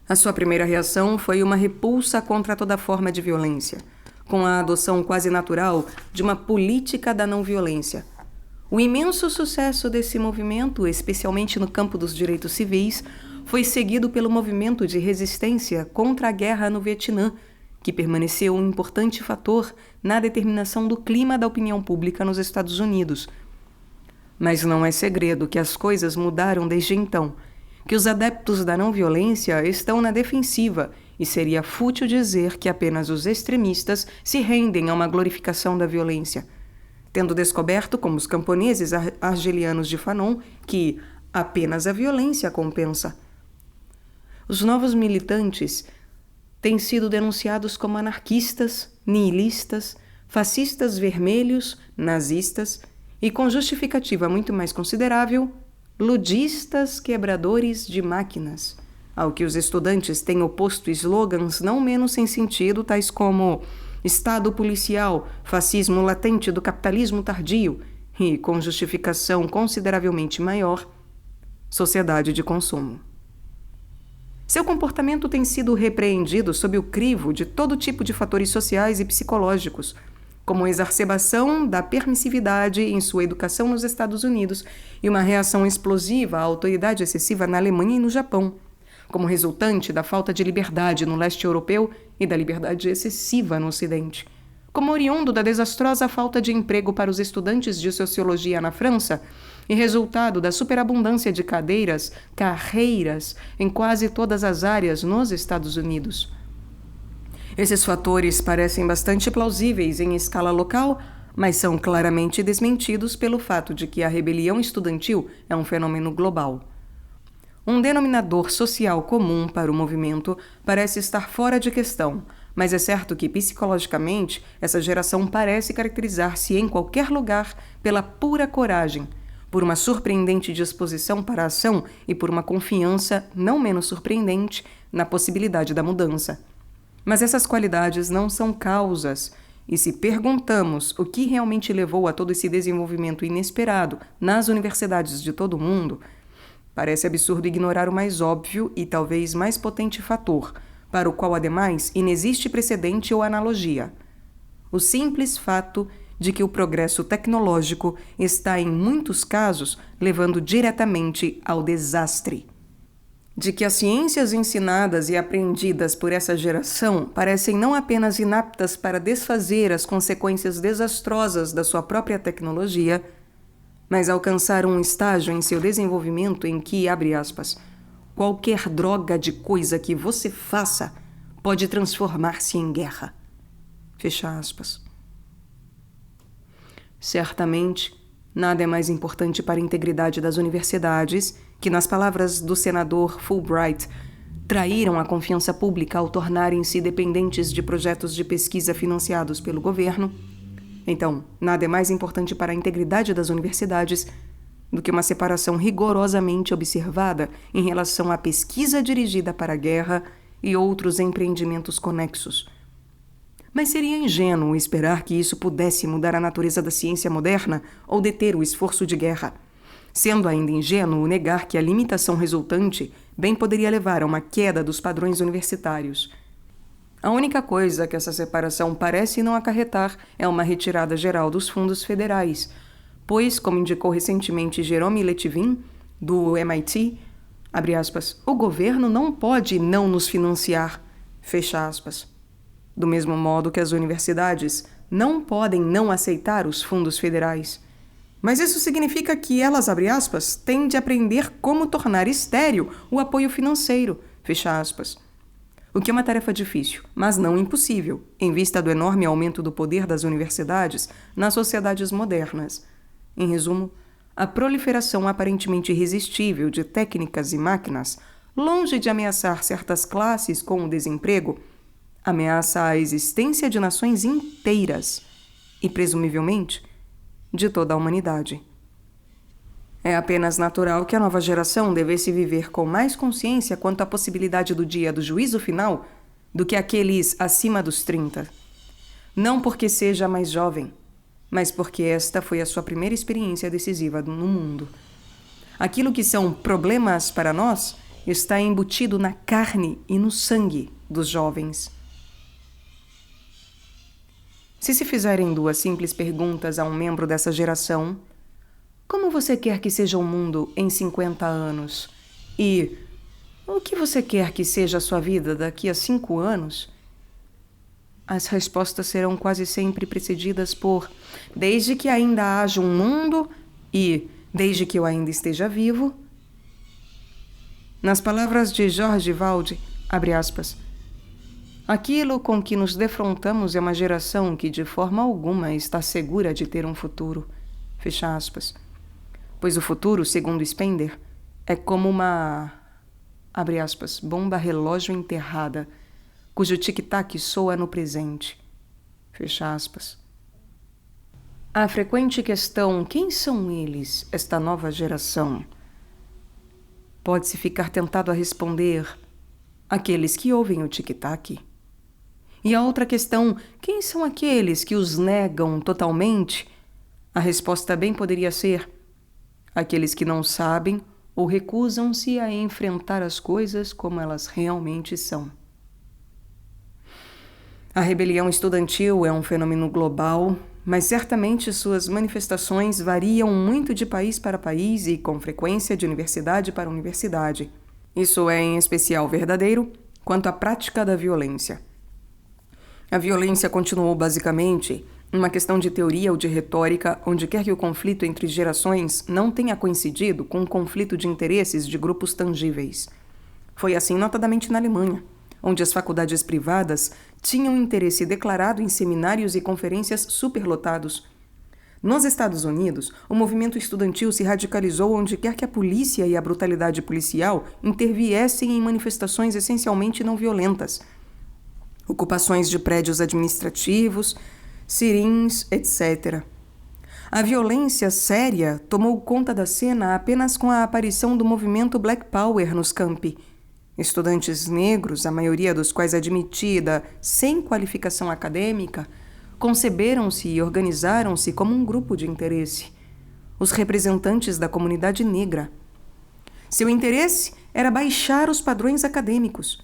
A sua primeira reação foi uma repulsa contra toda forma de violência, com a adoção quase natural de uma política da não-violência. O imenso sucesso desse movimento, especialmente no campo dos direitos civis, foi seguido pelo movimento de resistência contra a guerra no Vietnã, que permaneceu um importante fator na determinação do clima da opinião pública nos Estados Unidos. Mas não é segredo que as coisas mudaram desde então, que os adeptos da não-violência estão na defensiva e seria fútil dizer que apenas os extremistas se rendem a uma glorificação da violência, tendo descoberto, como os camponeses argelianos de Fanon, que apenas a violência compensa. Os novos militantes têm sido denunciados como anarquistas, nihilistas, fascistas vermelhos, nazistas e, com justificativa muito mais considerável, ludistas quebradores de máquinas, ao que os estudantes têm oposto slogans não menos sem sentido, tais como Estado policial, fascismo latente do capitalismo tardio e, com justificação consideravelmente maior, sociedade de consumo. Seu comportamento tem sido repreendido sob o crivo de todo tipo de fatores sociais e psicológicos, como a exacerbação da permissividade em sua educação nos Estados Unidos e uma reação explosiva à autoridade excessiva na Alemanha e no Japão, como resultante da falta de liberdade no leste europeu e da liberdade excessiva no Ocidente, como oriundo da desastrosa falta de emprego para os estudantes de sociologia na França e resultado da superabundância de carreiras em quase todas as áreas nos Estados Unidos. Esses fatores parecem bastante plausíveis em escala local, mas são claramente desmentidos pelo fato de que a rebelião estudantil é um fenômeno global. Um denominador social comum para o movimento parece estar fora de questão, mas é certo que, psicologicamente, essa geração parece caracterizar-se em qualquer lugar pela pura coragem, por uma surpreendente disposição para a ação e por uma confiança não menos surpreendente na possibilidade da mudança. Mas essas qualidades não são causas, e se perguntamos o que realmente levou a todo esse desenvolvimento inesperado nas universidades de todo o mundo, parece absurdo ignorar o mais óbvio e talvez mais potente fator, para o qual, ademais, inexiste precedente ou analogia: o simples fato de que o progresso tecnológico está, em muitos casos, levando diretamente ao desastre. De que as ciências ensinadas e aprendidas por essa geração parecem não apenas inaptas para desfazer as consequências desastrosas da sua própria tecnologia, mas alcançaram um estágio em seu desenvolvimento em que, abre aspas, qualquer droga de coisa que você faça pode transformar-se em guerra. Fecha aspas. Certamente, nada é mais importante para a integridade das universidades que, nas palavras do senador Fulbright, traíram a confiança pública ao tornarem-se dependentes de projetos de pesquisa financiados pelo governo. Então, nada é mais importante para a integridade das universidades do que uma separação rigorosamente observada em relação à pesquisa dirigida para a guerra e outros empreendimentos conexos. Mas seria ingênuo esperar que isso pudesse mudar a natureza da ciência moderna ou deter o esforço de guerra. Sendo ainda ingênuo negar que a limitação resultante bem poderia levar a uma queda dos padrões universitários. A única coisa que essa separação parece não acarretar é uma retirada geral dos fundos federais, pois, como indicou recentemente Jerome Letivin, do MIT, abre aspas, o governo não pode não nos financiar, fecha aspas. Do mesmo modo que as universidades não podem não aceitar os fundos federais. Mas isso significa que elas, abre aspas, têm de aprender como tornar estéril o apoio financeiro, fecha aspas. O que é uma tarefa difícil, mas não impossível, em vista do enorme aumento do poder das universidades nas sociedades modernas. Em resumo, a proliferação aparentemente irresistível de técnicas e máquinas, longe de ameaçar certas classes com o desemprego, ameaça a existência de nações inteiras e, presumivelmente, de toda a humanidade. É apenas natural que a nova geração devesse viver com mais consciência quanto à possibilidade do dia do juízo final do que aqueles acima dos 30. Não porque seja mais jovem, mas porque esta foi a sua primeira experiência decisiva no mundo. Aquilo que são problemas para nós está embutido na carne e no sangue dos jovens. Se fizerem 2 simples perguntas a um membro dessa geração, como você quer que seja o mundo em 50 anos? E o que você quer que seja a sua vida daqui a 5 anos? As respostas serão quase sempre precedidas por desde que ainda haja um mundo e desde que eu ainda esteja vivo. Nas palavras de George Wald, abre aspas, aquilo com que nos defrontamos é uma geração que de forma alguma está segura de ter um futuro, fecha aspas. Pois o futuro, segundo Spender, é como uma, abre aspas, bomba relógio enterrada, cujo tic-tac soa no presente, fecha aspas. A frequente questão, quem são eles, esta nova geração? Pode-se ficar tentado a responder, aqueles que ouvem o tic-tac. E a outra questão, quem são aqueles que os negam totalmente? A resposta bem poderia ser, aqueles que não sabem ou recusam-se a enfrentar as coisas como elas realmente são. A rebelião estudantil é um fenômeno global, mas certamente suas manifestações variam muito de país para país e, com frequência, de universidade para universidade. Isso é em especial verdadeiro quanto à prática da violência. A violência continuou basicamente uma questão de teoria ou de retórica, onde quer que o conflito entre gerações não tenha coincidido com um conflito de interesses de grupos tangíveis. Foi assim notadamente na Alemanha, onde as faculdades privadas tinham interesse declarado em seminários e conferências superlotados. Nos Estados Unidos, o movimento estudantil se radicalizou onde quer que a polícia e a brutalidade policial interviessem em manifestações essencialmente não violentas. Ocupações de prédios administrativos, sirins, etc. A violência séria tomou conta da cena apenas com a aparição do movimento Black Power nos campi. Estudantes negros, a maioria dos quais admitida sem qualificação acadêmica, conceberam-se e organizaram-se como um grupo de interesse, os representantes da comunidade negra. Seu interesse era baixar os padrões acadêmicos.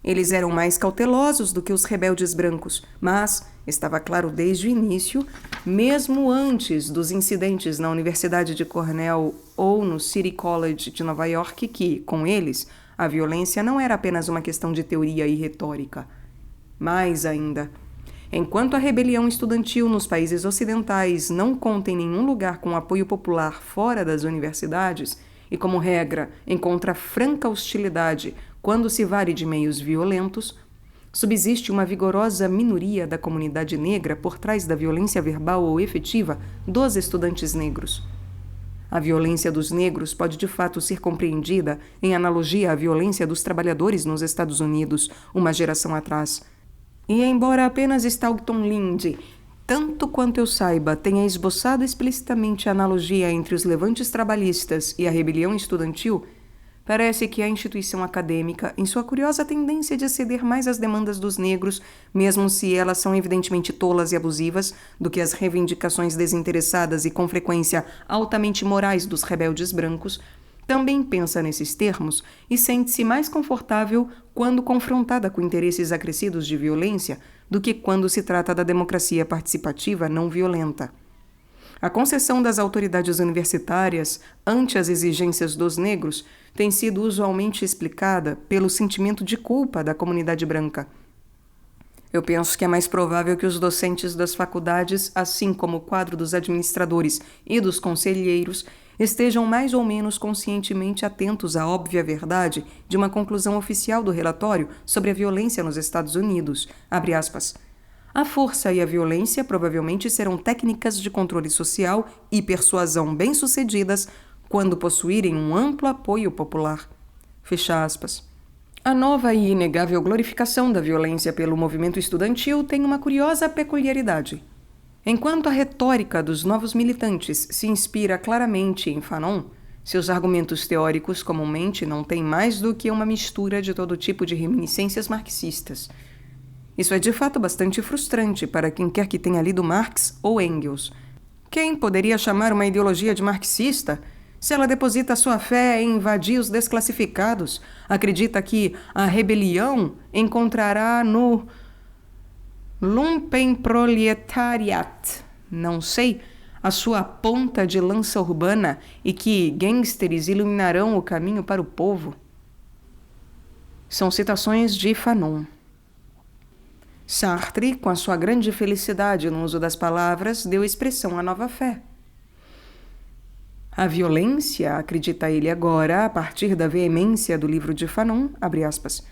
Eles eram mais cautelosos do que os rebeldes brancos, mas estava claro desde o início, mesmo antes dos incidentes na Universidade de Cornell ou no City College de Nova York, que, com eles, a violência não era apenas uma questão de teoria e retórica. Mais ainda, enquanto a rebelião estudantil nos países ocidentais não conta em nenhum lugar com apoio popular fora das universidades e, como regra, encontra franca hostilidade quando se vale de meios violentos, subsiste uma vigorosa minoria da comunidade negra por trás da violência verbal ou efetiva dos estudantes negros. A violência dos negros pode de fato ser compreendida em analogia à violência dos trabalhadores nos Estados Unidos, uma geração atrás. E embora apenas Stockton Linde, tanto quanto eu saiba, tenha esboçado explicitamente a analogia entre os levantes trabalhistas e a rebelião estudantil, parece que a instituição acadêmica, em sua curiosa tendência de ceder mais às demandas dos negros, mesmo se elas são evidentemente tolas e abusivas, do que as reivindicações desinteressadas e com frequência altamente morais dos rebeldes brancos, também pensa nesses termos e sente-se mais confortável quando confrontada com interesses acrescidos de violência do que quando se trata da democracia participativa não violenta. A concessão das autoridades universitárias ante as exigências dos negros tem sido usualmente explicada pelo sentimento de culpa da comunidade branca. Eu penso que é mais provável que os docentes das faculdades, assim como o quadro dos administradores e dos conselheiros, estejam mais ou menos conscientemente atentos à óbvia verdade de uma conclusão oficial do relatório sobre a violência nos Estados Unidos, abre aspas. A força e a violência provavelmente serão técnicas de controle social e persuasão bem-sucedidas quando possuírem um amplo apoio popular. Fecha aspas. A nova e inegável glorificação da violência pelo movimento estudantil tem uma curiosa peculiaridade. Enquanto a retórica dos novos militantes se inspira claramente em Fanon, seus argumentos teóricos comumente não têm mais do que uma mistura de todo tipo de reminiscências marxistas. Isso é de fato bastante frustrante para quem quer que tenha lido Marx ou Engels. Quem poderia chamar uma ideologia de marxista se ela deposita sua fé em vadios desclassificados, acredita que a rebelião encontrará no Lumpenproletariat, não sei, a sua ponta de lança urbana e que gangsters iluminarão o caminho para o povo? São citações de Fanon. Sartre, com a sua grande felicidade no uso das palavras, deu expressão à nova fé. A violência, acredita ele agora, a partir da veemência do livro de Fanon, abre aspas,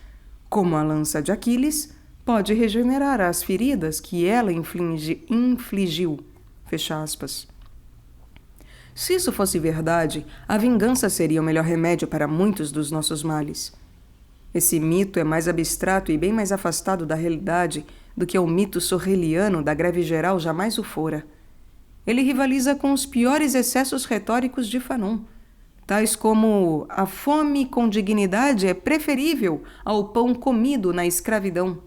como a lança de Aquiles, pode regenerar as feridas que ela infligiu, fecha aspas. Se isso fosse verdade, a vingança seria o melhor remédio para muitos dos nossos males. Esse mito é mais abstrato e bem mais afastado da realidade do que o mito sorreliano da greve geral jamais o fora. Ele rivaliza com os piores excessos retóricos de Fanon, tais como a fome com dignidade é preferível ao pão comido na escravidão.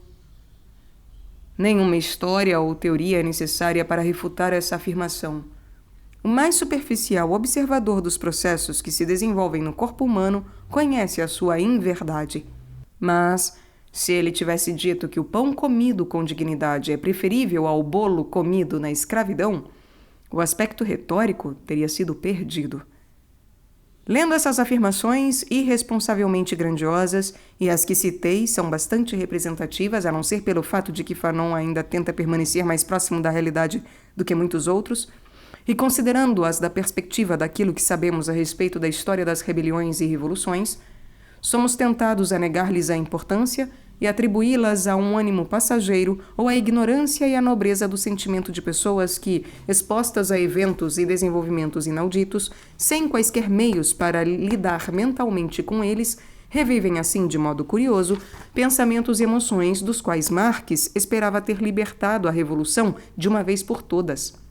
Nenhuma história ou teoria é necessária para refutar essa afirmação. o mais superficial observador dos processos que se desenvolvem no corpo humano conhece a sua inverdade. Mas, se ele tivesse dito que o pão comido com dignidade é preferível ao bolo comido na escravidão, o aspecto retórico teria sido perdido. Lendo essas afirmações irresponsavelmente grandiosas, e as que citei são bastante representativas, a não ser pelo fato de que Fanon ainda tenta permanecer mais próximo da realidade do que muitos outros, e considerando-as da perspectiva daquilo que sabemos a respeito da história das rebeliões e revoluções, somos tentados a negar-lhes a importância e atribuí-las a um ânimo passageiro ou à ignorância e à nobreza do sentimento de pessoas que, expostas a eventos e desenvolvimentos inauditos, sem quaisquer meios para lidar mentalmente com eles, revivem assim, de modo curioso, pensamentos e emoções dos quais Marx esperava ter libertado a revolução de uma vez por todas.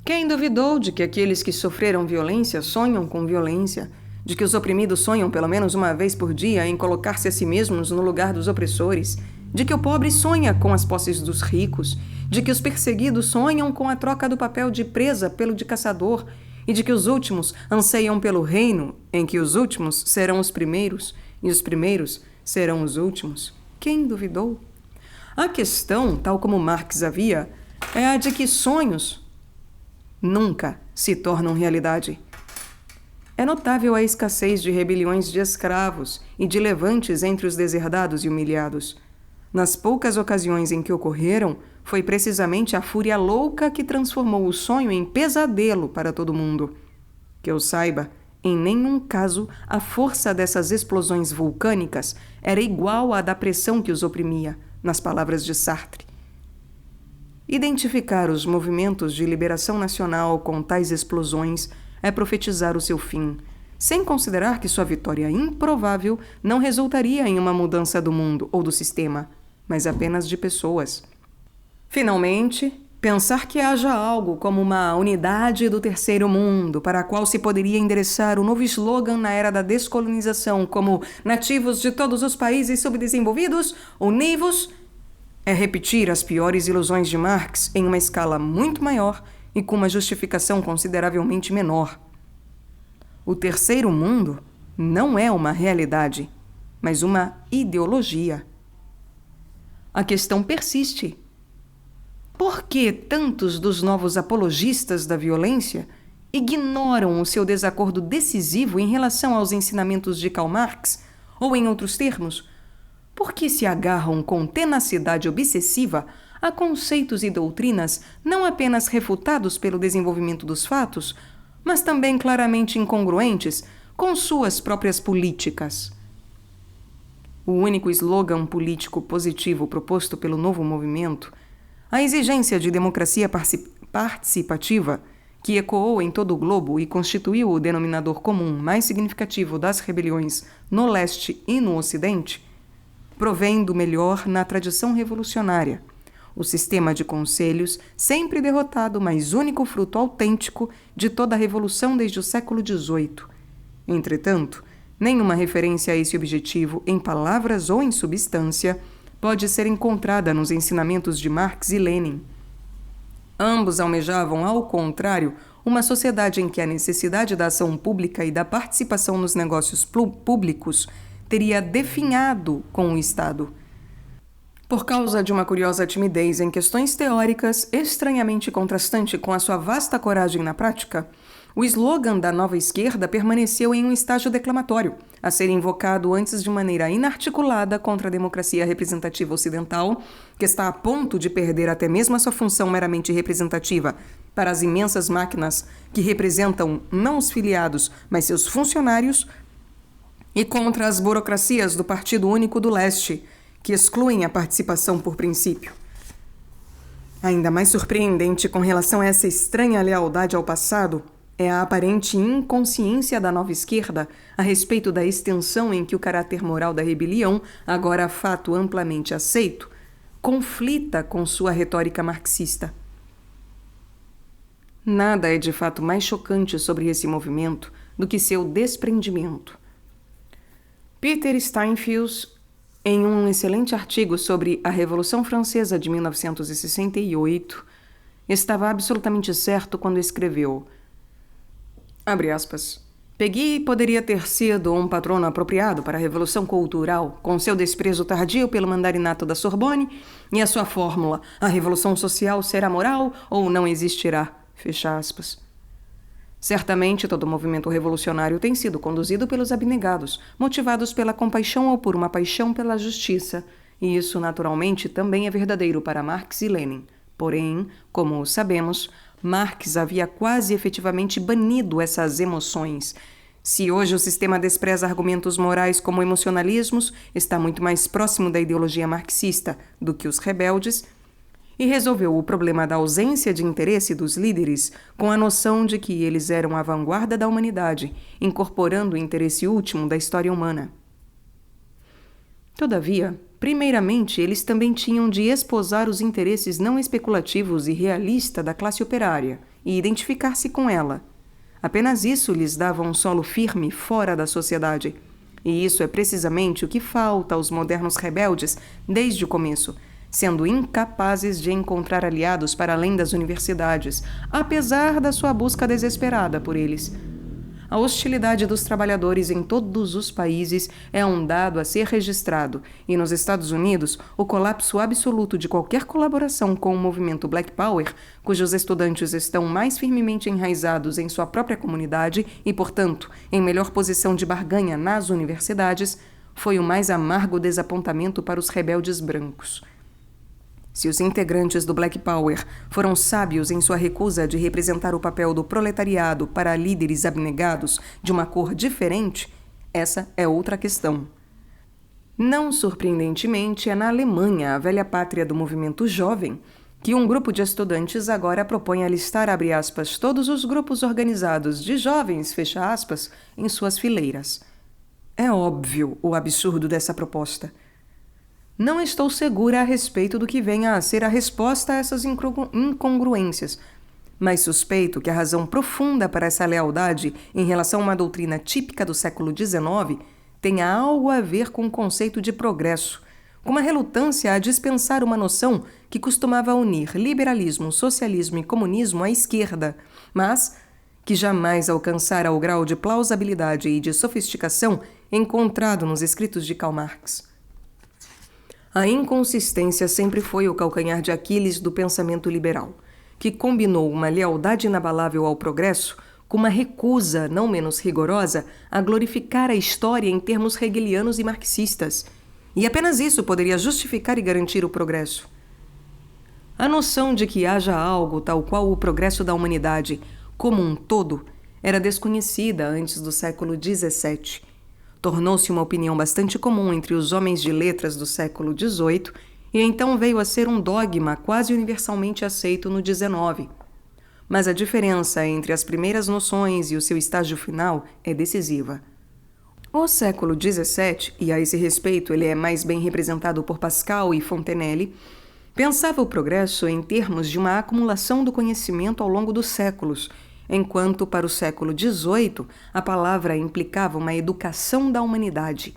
Quem duvidou de que aqueles que sofreram violência sonham com violência, de que os oprimidos sonham pelo menos uma vez por dia em colocar-se a si mesmos no lugar dos opressores, de que o pobre sonha com as posses dos ricos, de que os perseguidos sonham com a troca do papel de presa pelo de caçador, e de que os últimos anseiam pelo reino em que os últimos serão os primeiros e os primeiros serão os últimos. Quem duvidou? A questão, tal como Marx havia, é a de que sonhos nunca se tornam realidade. É notável a escassez de rebeliões de escravos e de levantes entre os deserdados e humilhados. Nas poucas ocasiões em que ocorreram, foi precisamente a fúria louca que transformou o sonho em pesadelo para todo mundo. Que eu saiba, em nenhum caso a força dessas explosões vulcânicas era igual à da pressão que os oprimia, nas palavras de Sartre. Identificar os movimentos de liberação nacional com tais explosões é profetizar o seu fim, sem considerar que sua vitória improvável não resultaria em uma mudança do mundo ou do sistema, mas apenas de pessoas. Finalmente, pensar que haja algo como uma unidade do terceiro mundo para a qual se poderia endereçar o novo slogan na era da descolonização como nativos de todos os países subdesenvolvidos, univos, é repetir as piores ilusões de Marx em uma escala muito maior e com uma justificação consideravelmente menor. O terceiro mundo não é uma realidade, mas uma ideologia. A questão persiste. Por que tantos dos novos apologistas da violência ignoram o seu desacordo decisivo em relação aos ensinamentos de Karl Marx, ou, em outros termos, por que se agarram com tenacidade obsessiva a conceitos e doutrinas não apenas refutados pelo desenvolvimento dos fatos, mas também claramente incongruentes com suas próprias políticas? O único slogan político positivo proposto pelo novo movimento, a exigência de democracia participativa, que ecoou em todo o globo e constituiu o denominador comum mais significativo das rebeliões no leste e no ocidente, provém do melhor na tradição revolucionária, o sistema de conselhos sempre derrotado, mas único fruto autêntico de toda a revolução desde o século XVIII. Entretanto, nenhuma referência a esse objetivo, em palavras ou em substância, pode ser encontrada nos ensinamentos de Marx e Lenin. Ambos almejavam, ao contrário, uma sociedade em que a necessidade da ação pública e da participação nos negócios públicos teria definhado com o Estado. Por causa de uma curiosa timidez em questões teóricas, estranhamente contrastante com a sua vasta coragem na prática, o slogan da nova esquerda permaneceu em um estágio declamatório, a ser invocado antes de maneira inarticulada contra a democracia representativa ocidental, que está a ponto de perder até mesmo a sua função meramente representativa para as imensas máquinas que representam não os filiados, mas seus funcionários, e contra as burocracias do Partido Único do Leste, que excluem a participação por princípio. Ainda mais surpreendente com relação a essa estranha lealdade ao passado é a aparente inconsciência da nova esquerda a respeito da extensão em que o caráter moral da rebelião, agora fato amplamente aceito, conflita com sua retórica marxista. Nada é de fato mais chocante sobre esse movimento do que seu desprendimento. Peter Steinfels, em um excelente artigo sobre a Revolução Francesa de 1968, Estava absolutamente certo quando escreveu, abre aspas, Peggy poderia ter sido um patrono apropriado para a Revolução Cultural, com seu desprezo tardio pelo mandarinato da Sorbonne e a sua fórmula, a Revolução Social será moral ou não existirá, fecha aspas. Certamente todo movimento revolucionário tem sido conduzido pelos abnegados, motivados pela compaixão ou por uma paixão pela justiça, e isso naturalmente também é verdadeiro para Marx e Lenin. Porém, como sabemos, Marx havia quase efetivamente banido essas emoções. Se hoje o sistema despreza argumentos morais como emocionalismos, está muito mais próximo da ideologia marxista do que os rebeldes, e resolveu o problema da ausência de interesse dos líderes com a noção de que eles eram a vanguarda da humanidade, incorporando o interesse último da história humana. Todavia, primeiramente, eles também tinham de esposar os interesses não especulativos e realistas da classe operária e identificar-se com ela. Apenas isso lhes dava um solo firme fora da sociedade. E isso é precisamente o que falta aos modernos rebeldes desde o começo, sendo incapazes de encontrar aliados para além das universidades, apesar da sua busca desesperada por eles. A hostilidade dos trabalhadores em todos os países é um dado a ser registrado, e nos Estados Unidos, o colapso absoluto de qualquer colaboração com o movimento Black Power, cujos estudantes estão mais firmemente enraizados em sua própria comunidade e, portanto, em melhor posição de barganha nas universidades, foi o mais amargo desapontamento para os rebeldes brancos. Se os integrantes do Black Power foram sábios em sua recusa de representar o papel do proletariado para líderes abnegados de uma cor diferente, essa é outra questão. Não surpreendentemente, é na Alemanha, a velha pátria do movimento jovem, que um grupo de estudantes agora propõe alistar, abre aspas, todos os grupos organizados de jovens, fecha aspas, em suas fileiras. É óbvio o absurdo dessa proposta. Não estou segura a respeito do que venha a ser a resposta a essas incongruências, mas suspeito que a razão profunda para essa lealdade em relação a uma doutrina típica do século XIX tenha algo a ver com o conceito de progresso, com uma relutância a dispensar uma noção que costumava unir liberalismo, socialismo e comunismo à esquerda, mas que jamais alcançara o grau de plausibilidade e de sofisticação encontrado nos escritos de Karl Marx. A inconsistência sempre foi o calcanhar de Aquiles do pensamento liberal, que combinou uma lealdade inabalável ao progresso com uma recusa, não menos rigorosa, a glorificar a história em termos hegelianos e marxistas. E apenas isso poderia justificar e garantir o progresso. A noção de que haja algo tal qual o progresso da humanidade, como um todo, era desconhecida antes do século XVII. Tornou-se uma opinião bastante comum entre os homens de letras do século XVIII e então veio a ser um dogma quase universalmente aceito no XIX. Mas a diferença entre as primeiras noções e o seu estágio final é decisiva. O século XVII, e a esse respeito ele é mais bem representado por Pascal e Fontenelle, pensava o progresso em termos de uma acumulação do conhecimento ao longo dos séculos, enquanto para o século XVIII a palavra implicava uma educação da humanidade.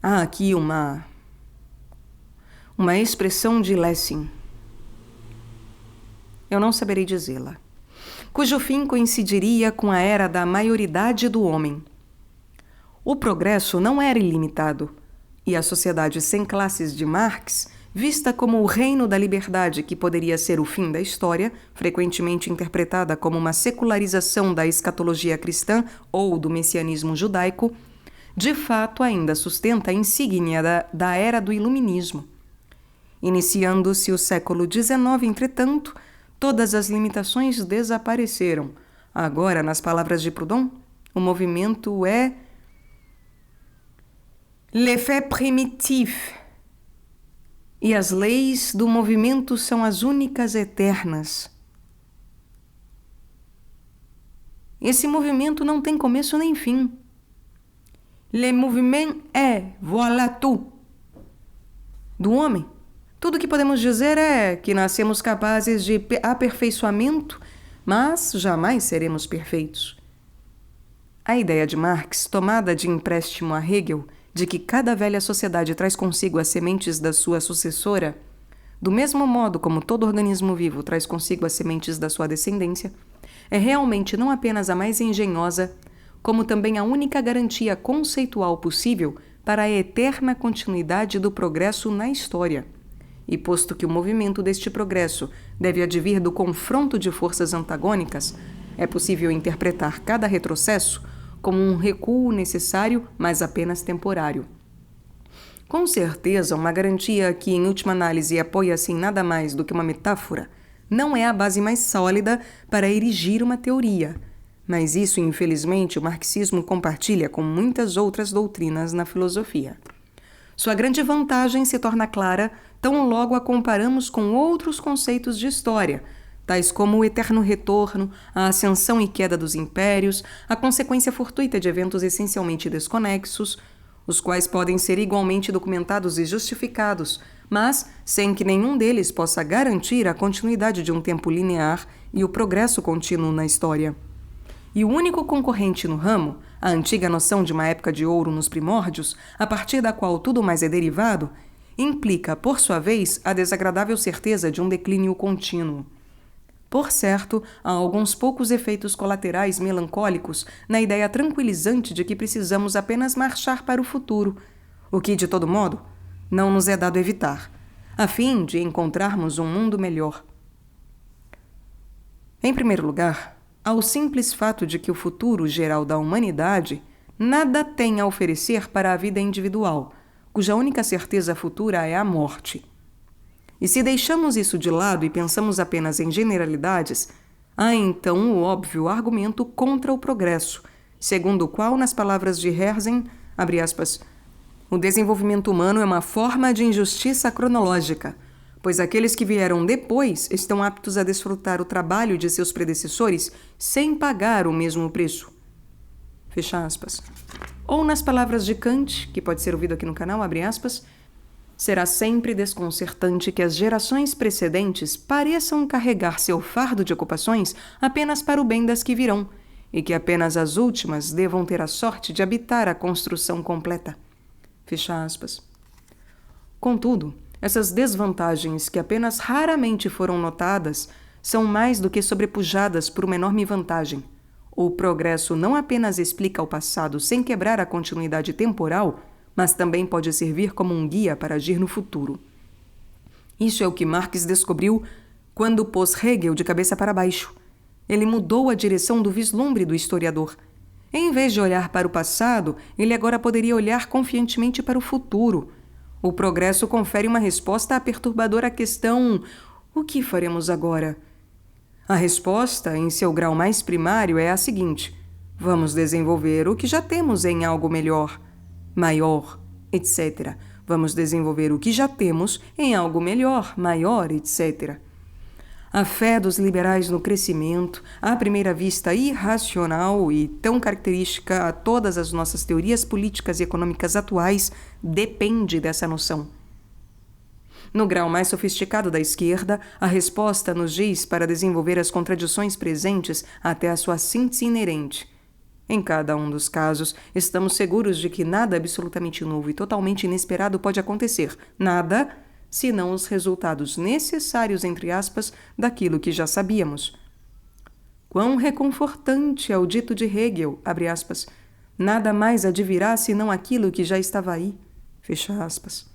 Há aqui uma expressão de Lessing, eu não saberei dizê-la, cujo fim coincidiria com a era da maioridade do homem. O progresso não era ilimitado, e a sociedade sem classes de Marx, vista como o reino da liberdade que poderia ser o fim da história, frequentemente interpretada como uma secularização da escatologia cristã ou do messianismo judaico, de fato ainda sustenta a insígnia da era do iluminismo. Iniciando-se o século XIX, entretanto, todas as limitações desapareceram. Agora, nas palavras de Proudhon, o movimento é l'effet primitif, e as leis do movimento são as únicas eternas. Esse movimento não tem começo nem fim. Le mouvement est, voilà tout. Do homem, tudo que podemos dizer é que nascemos capazes de aperfeiçoamento, mas jamais seremos perfeitos. A ideia de Marx, tomada de empréstimo a Hegel, de que cada velha sociedade traz consigo as sementes da sua sucessora, do mesmo modo como todo organismo vivo traz consigo as sementes da sua descendência, é realmente não apenas a mais engenhosa, como também a única garantia conceitual possível para a eterna continuidade do progresso na história. E posto que o movimento deste progresso deve advir do confronto de forças antagônicas, é possível interpretar cada retrocesso como um recuo necessário, mas apenas temporário. Com certeza, uma garantia que, em última análise, apoia-se em nada mais do que uma metáfora, não é a base mais sólida para erigir uma teoria. Mas isso, infelizmente, o marxismo compartilha com muitas outras doutrinas na filosofia. Sua grande vantagem se torna clara tão logo a comparamos com outros conceitos de história, tais como o eterno retorno, a ascensão e queda dos impérios, a consequência fortuita de eventos essencialmente desconexos, os quais podem ser igualmente documentados e justificados, mas sem que nenhum deles possa garantir a continuidade de um tempo linear e o progresso contínuo na história. E o único concorrente no ramo, a antiga noção de uma época de ouro nos primórdios, a partir da qual tudo mais é derivado, implica, por sua vez, a desagradável certeza de um declínio contínuo. Por certo, há alguns poucos efeitos colaterais melancólicos na ideia tranquilizante de que precisamos apenas marchar para o futuro, o que, de todo modo, não nos é dado evitar, a fim de encontrarmos um mundo melhor. Em primeiro lugar, ao simples fato de que o futuro geral da humanidade nada tem a oferecer para a vida individual, cuja única certeza futura é a morte. E se deixamos isso de lado e pensamos apenas em generalidades, há então o óbvio argumento contra o progresso, segundo o qual, nas palavras de Herzen, abre aspas, o desenvolvimento humano é uma forma de injustiça cronológica, pois aqueles que vieram depois estão aptos a desfrutar o trabalho de seus predecessores sem pagar o mesmo preço. Fecha aspas. Ou nas palavras de Kant, que pode ser ouvido aqui no canal, abre aspas, será sempre desconcertante que as gerações precedentes pareçam carregar seu fardo de ocupações apenas para o bem das que virão, e que apenas as últimas devam ter a sorte de habitar a construção completa. Fecha aspas. Contudo, essas desvantagens que apenas raramente foram notadas são mais do que sobrepujadas por uma enorme vantagem. O progresso não apenas explica o passado sem quebrar a continuidade temporal, mas também pode servir como um guia para agir no futuro. Isso é o que Marx descobriu quando pôs Hegel de cabeça para baixo. Ele mudou a direção do vislumbre do historiador. Em vez de olhar para o passado, ele agora poderia olhar confiantemente para o futuro. O progresso confere uma resposta à perturbadora questão: o que faremos agora? A resposta, em seu grau mais primário, é a seguinte: vamos desenvolver o que já temos em algo melhor, maior, etc. Vamos desenvolver o que já temos em algo melhor, maior, etc. A fé dos liberais no crescimento, à primeira vista irracional e tão característica a todas as nossas teorias políticas e econômicas atuais, depende dessa noção. No grau mais sofisticado da esquerda, a resposta nos diz para desenvolver as contradições presentes até a sua síntese inerente. Em cada um dos casos, estamos seguros de que nada absolutamente novo e totalmente inesperado pode acontecer, nada, senão os resultados necessários, entre aspas, daquilo que já sabíamos. Quão reconfortante é o dito de Hegel, abre aspas, nada mais advirá senão aquilo que já estava aí, fecha aspas.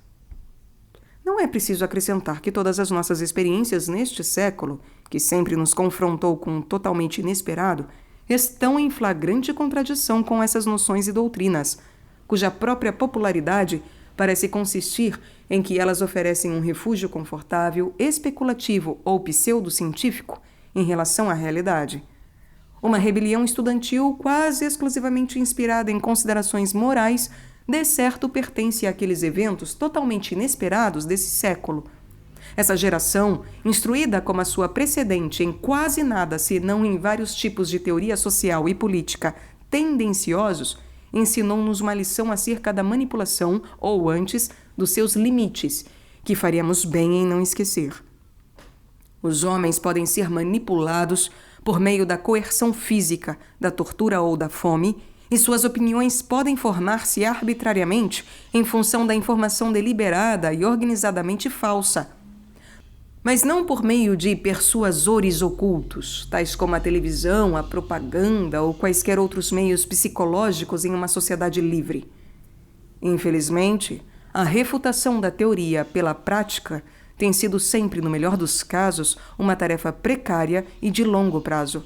Não é preciso acrescentar que todas as nossas experiências neste século, que sempre nos confrontou com o totalmente inesperado, estão em flagrante contradição com essas noções e doutrinas, cuja própria popularidade parece consistir em que elas oferecem um refúgio confortável, especulativo ou pseudocientífico em relação à realidade. Uma rebelião estudantil quase exclusivamente inspirada em considerações morais, de certo pertence àqueles eventos totalmente inesperados desse século. Essa geração, instruída como a sua precedente em quase nada senão em vários tipos de teoria social e política tendenciosos, ensinou-nos uma lição acerca da manipulação, ou antes, dos seus limites, que faríamos bem em não esquecer. Os homens podem ser manipulados por meio da coerção física, da tortura ou da fome, e suas opiniões podem formar-se arbitrariamente em função da informação deliberada e organizadamente falsa. mas não por meio de persuasores ocultos, tais como a televisão, a propaganda ou quaisquer outros meios psicológicos em uma sociedade livre. Infelizmente, a refutação da teoria pela prática tem sido sempre, no melhor dos casos, uma tarefa precária e de longo prazo.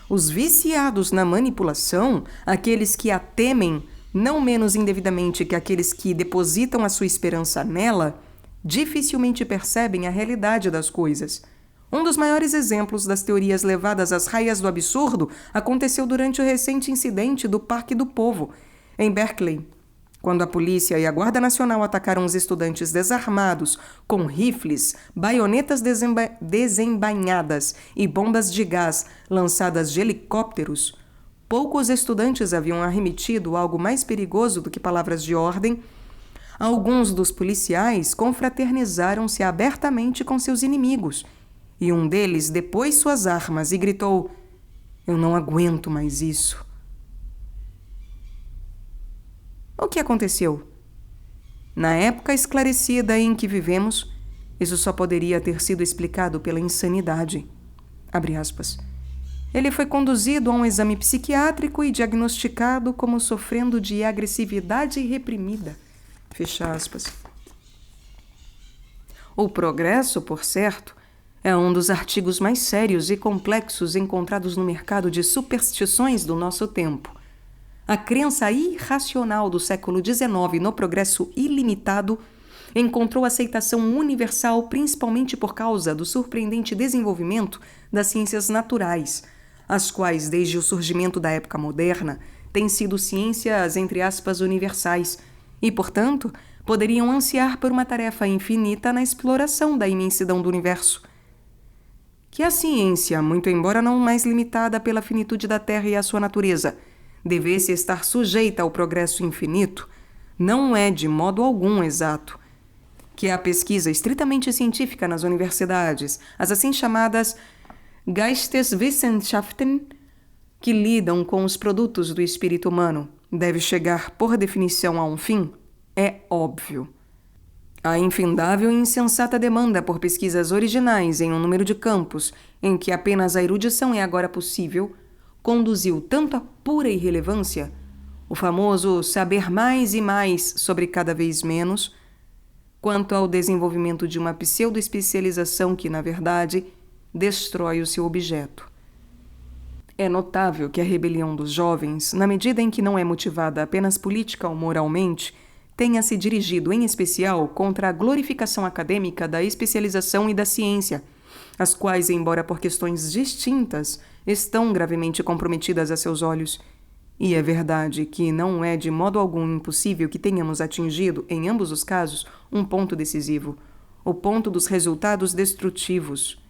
Os viciados na manipulação, aqueles que a temem não menos indevidamente que aqueles que depositam a sua esperança nela, dificilmente percebem a realidade das coisas. Um dos maiores exemplos das teorias levadas às raias do absurdo aconteceu durante o recente incidente do Parque do Povo, em Berkeley, quando a polícia e a Guarda Nacional atacaram os estudantes desarmados com rifles, baionetas desembainhadas e bombas de gás lançadas de helicópteros. Poucos estudantes haviam arremetido algo mais perigoso do que palavras de ordem. Alguns dos policiais confraternizaram-se abertamente com seus inimigos, e um deles depôs suas armas e gritou: "Eu não aguento mais isso." O que aconteceu? Na época esclarecida em que vivemos, isso só poderia ter sido explicado pela insanidade. Abre aspas. Ele foi conduzido a um exame psiquiátrico e diagnosticado como sofrendo de agressividade reprimida. Fecha aspas. O progresso, por certo, é um dos artigos mais sérios e complexos encontrados no mercado de superstições do nosso tempo. A crença irracional do século XIX no progresso ilimitado encontrou aceitação universal principalmente por causa do surpreendente desenvolvimento das ciências naturais, as quais, desde o surgimento da época moderna, têm sido ciências, entre aspas, universais, e, portanto, poderiam ansiar por uma tarefa infinita na exploração da imensidão do universo. Que a ciência, muito embora não mais limitada pela finitude da Terra e a sua natureza, devesse estar sujeita ao progresso infinito, não é de modo algum exato. Que a pesquisa estritamente científica nas universidades, as assim chamadas Geisteswissenschaften, que lidam com os produtos do espírito humano, deve chegar, por definição, a um fim, é óbvio. A infindável e insensata demanda por pesquisas originais em um número de campos em que apenas a erudição é agora possível, conduziu tanto à pura irrelevância, o famoso saber mais e mais sobre cada vez menos, quanto ao desenvolvimento de uma pseudo-especialização que, na verdade, destrói o seu objeto. É notável que a rebelião dos jovens, na medida em que não é motivada apenas política ou moralmente, tenha se dirigido em especial contra a glorificação acadêmica da especialização e da ciência, as quais, embora por questões distintas, estão gravemente comprometidas a seus olhos. E é verdade que não é de modo algum impossível que tenhamos atingido, em ambos os casos, um ponto decisivo, o ponto dos resultados destrutivos.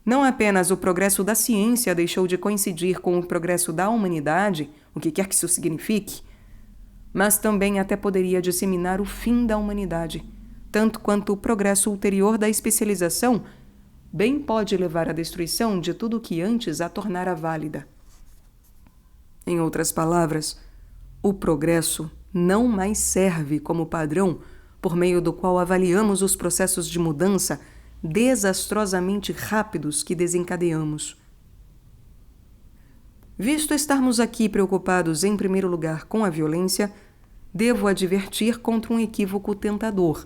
Não apenas o progresso da ciência deixou de coincidir com o progresso da humanidade, o que quer que isso signifique, mas também até poderia disseminar o fim da humanidade, tanto quanto o progresso ulterior da especialização bem pode levar à destruição de tudo o que antes a tornara válida. Em outras palavras, o progresso não mais serve como padrão por meio do qual avaliamos os processos de mudança desastrosamente rápidos que desencadeamos. Visto estarmos aqui preocupados em primeiro lugar com a violência, devo advertir contra um equívoco tentador.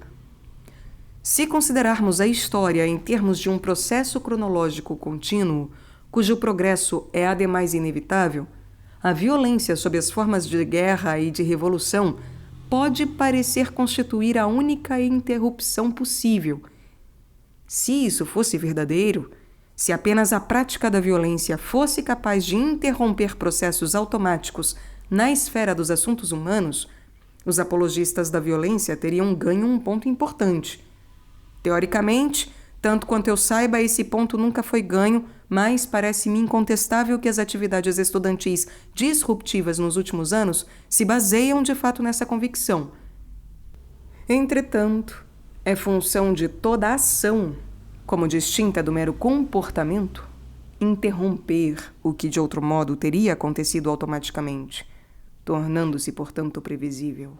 Se considerarmos a história em termos de um processo cronológico contínuo, cujo progresso é ademais inevitável, a violência sob as formas de guerra e de revolução pode parecer constituir a única interrupção possível. Se isso fosse verdadeiro, se apenas a prática da violência fosse capaz de interromper processos automáticos na esfera dos assuntos humanos, os apologistas da violência teriam ganho um ponto importante. Teoricamente, tanto quanto eu saiba, esse ponto nunca foi ganho, mas parece-me incontestável que as atividades estudantis disruptivas nos últimos anos se baseiam de fato nessa convicção. Entretanto, é função de toda a ação, como distinta do mero comportamento, interromper o que de outro modo teria acontecido automaticamente, tornando-se, portanto, previsível.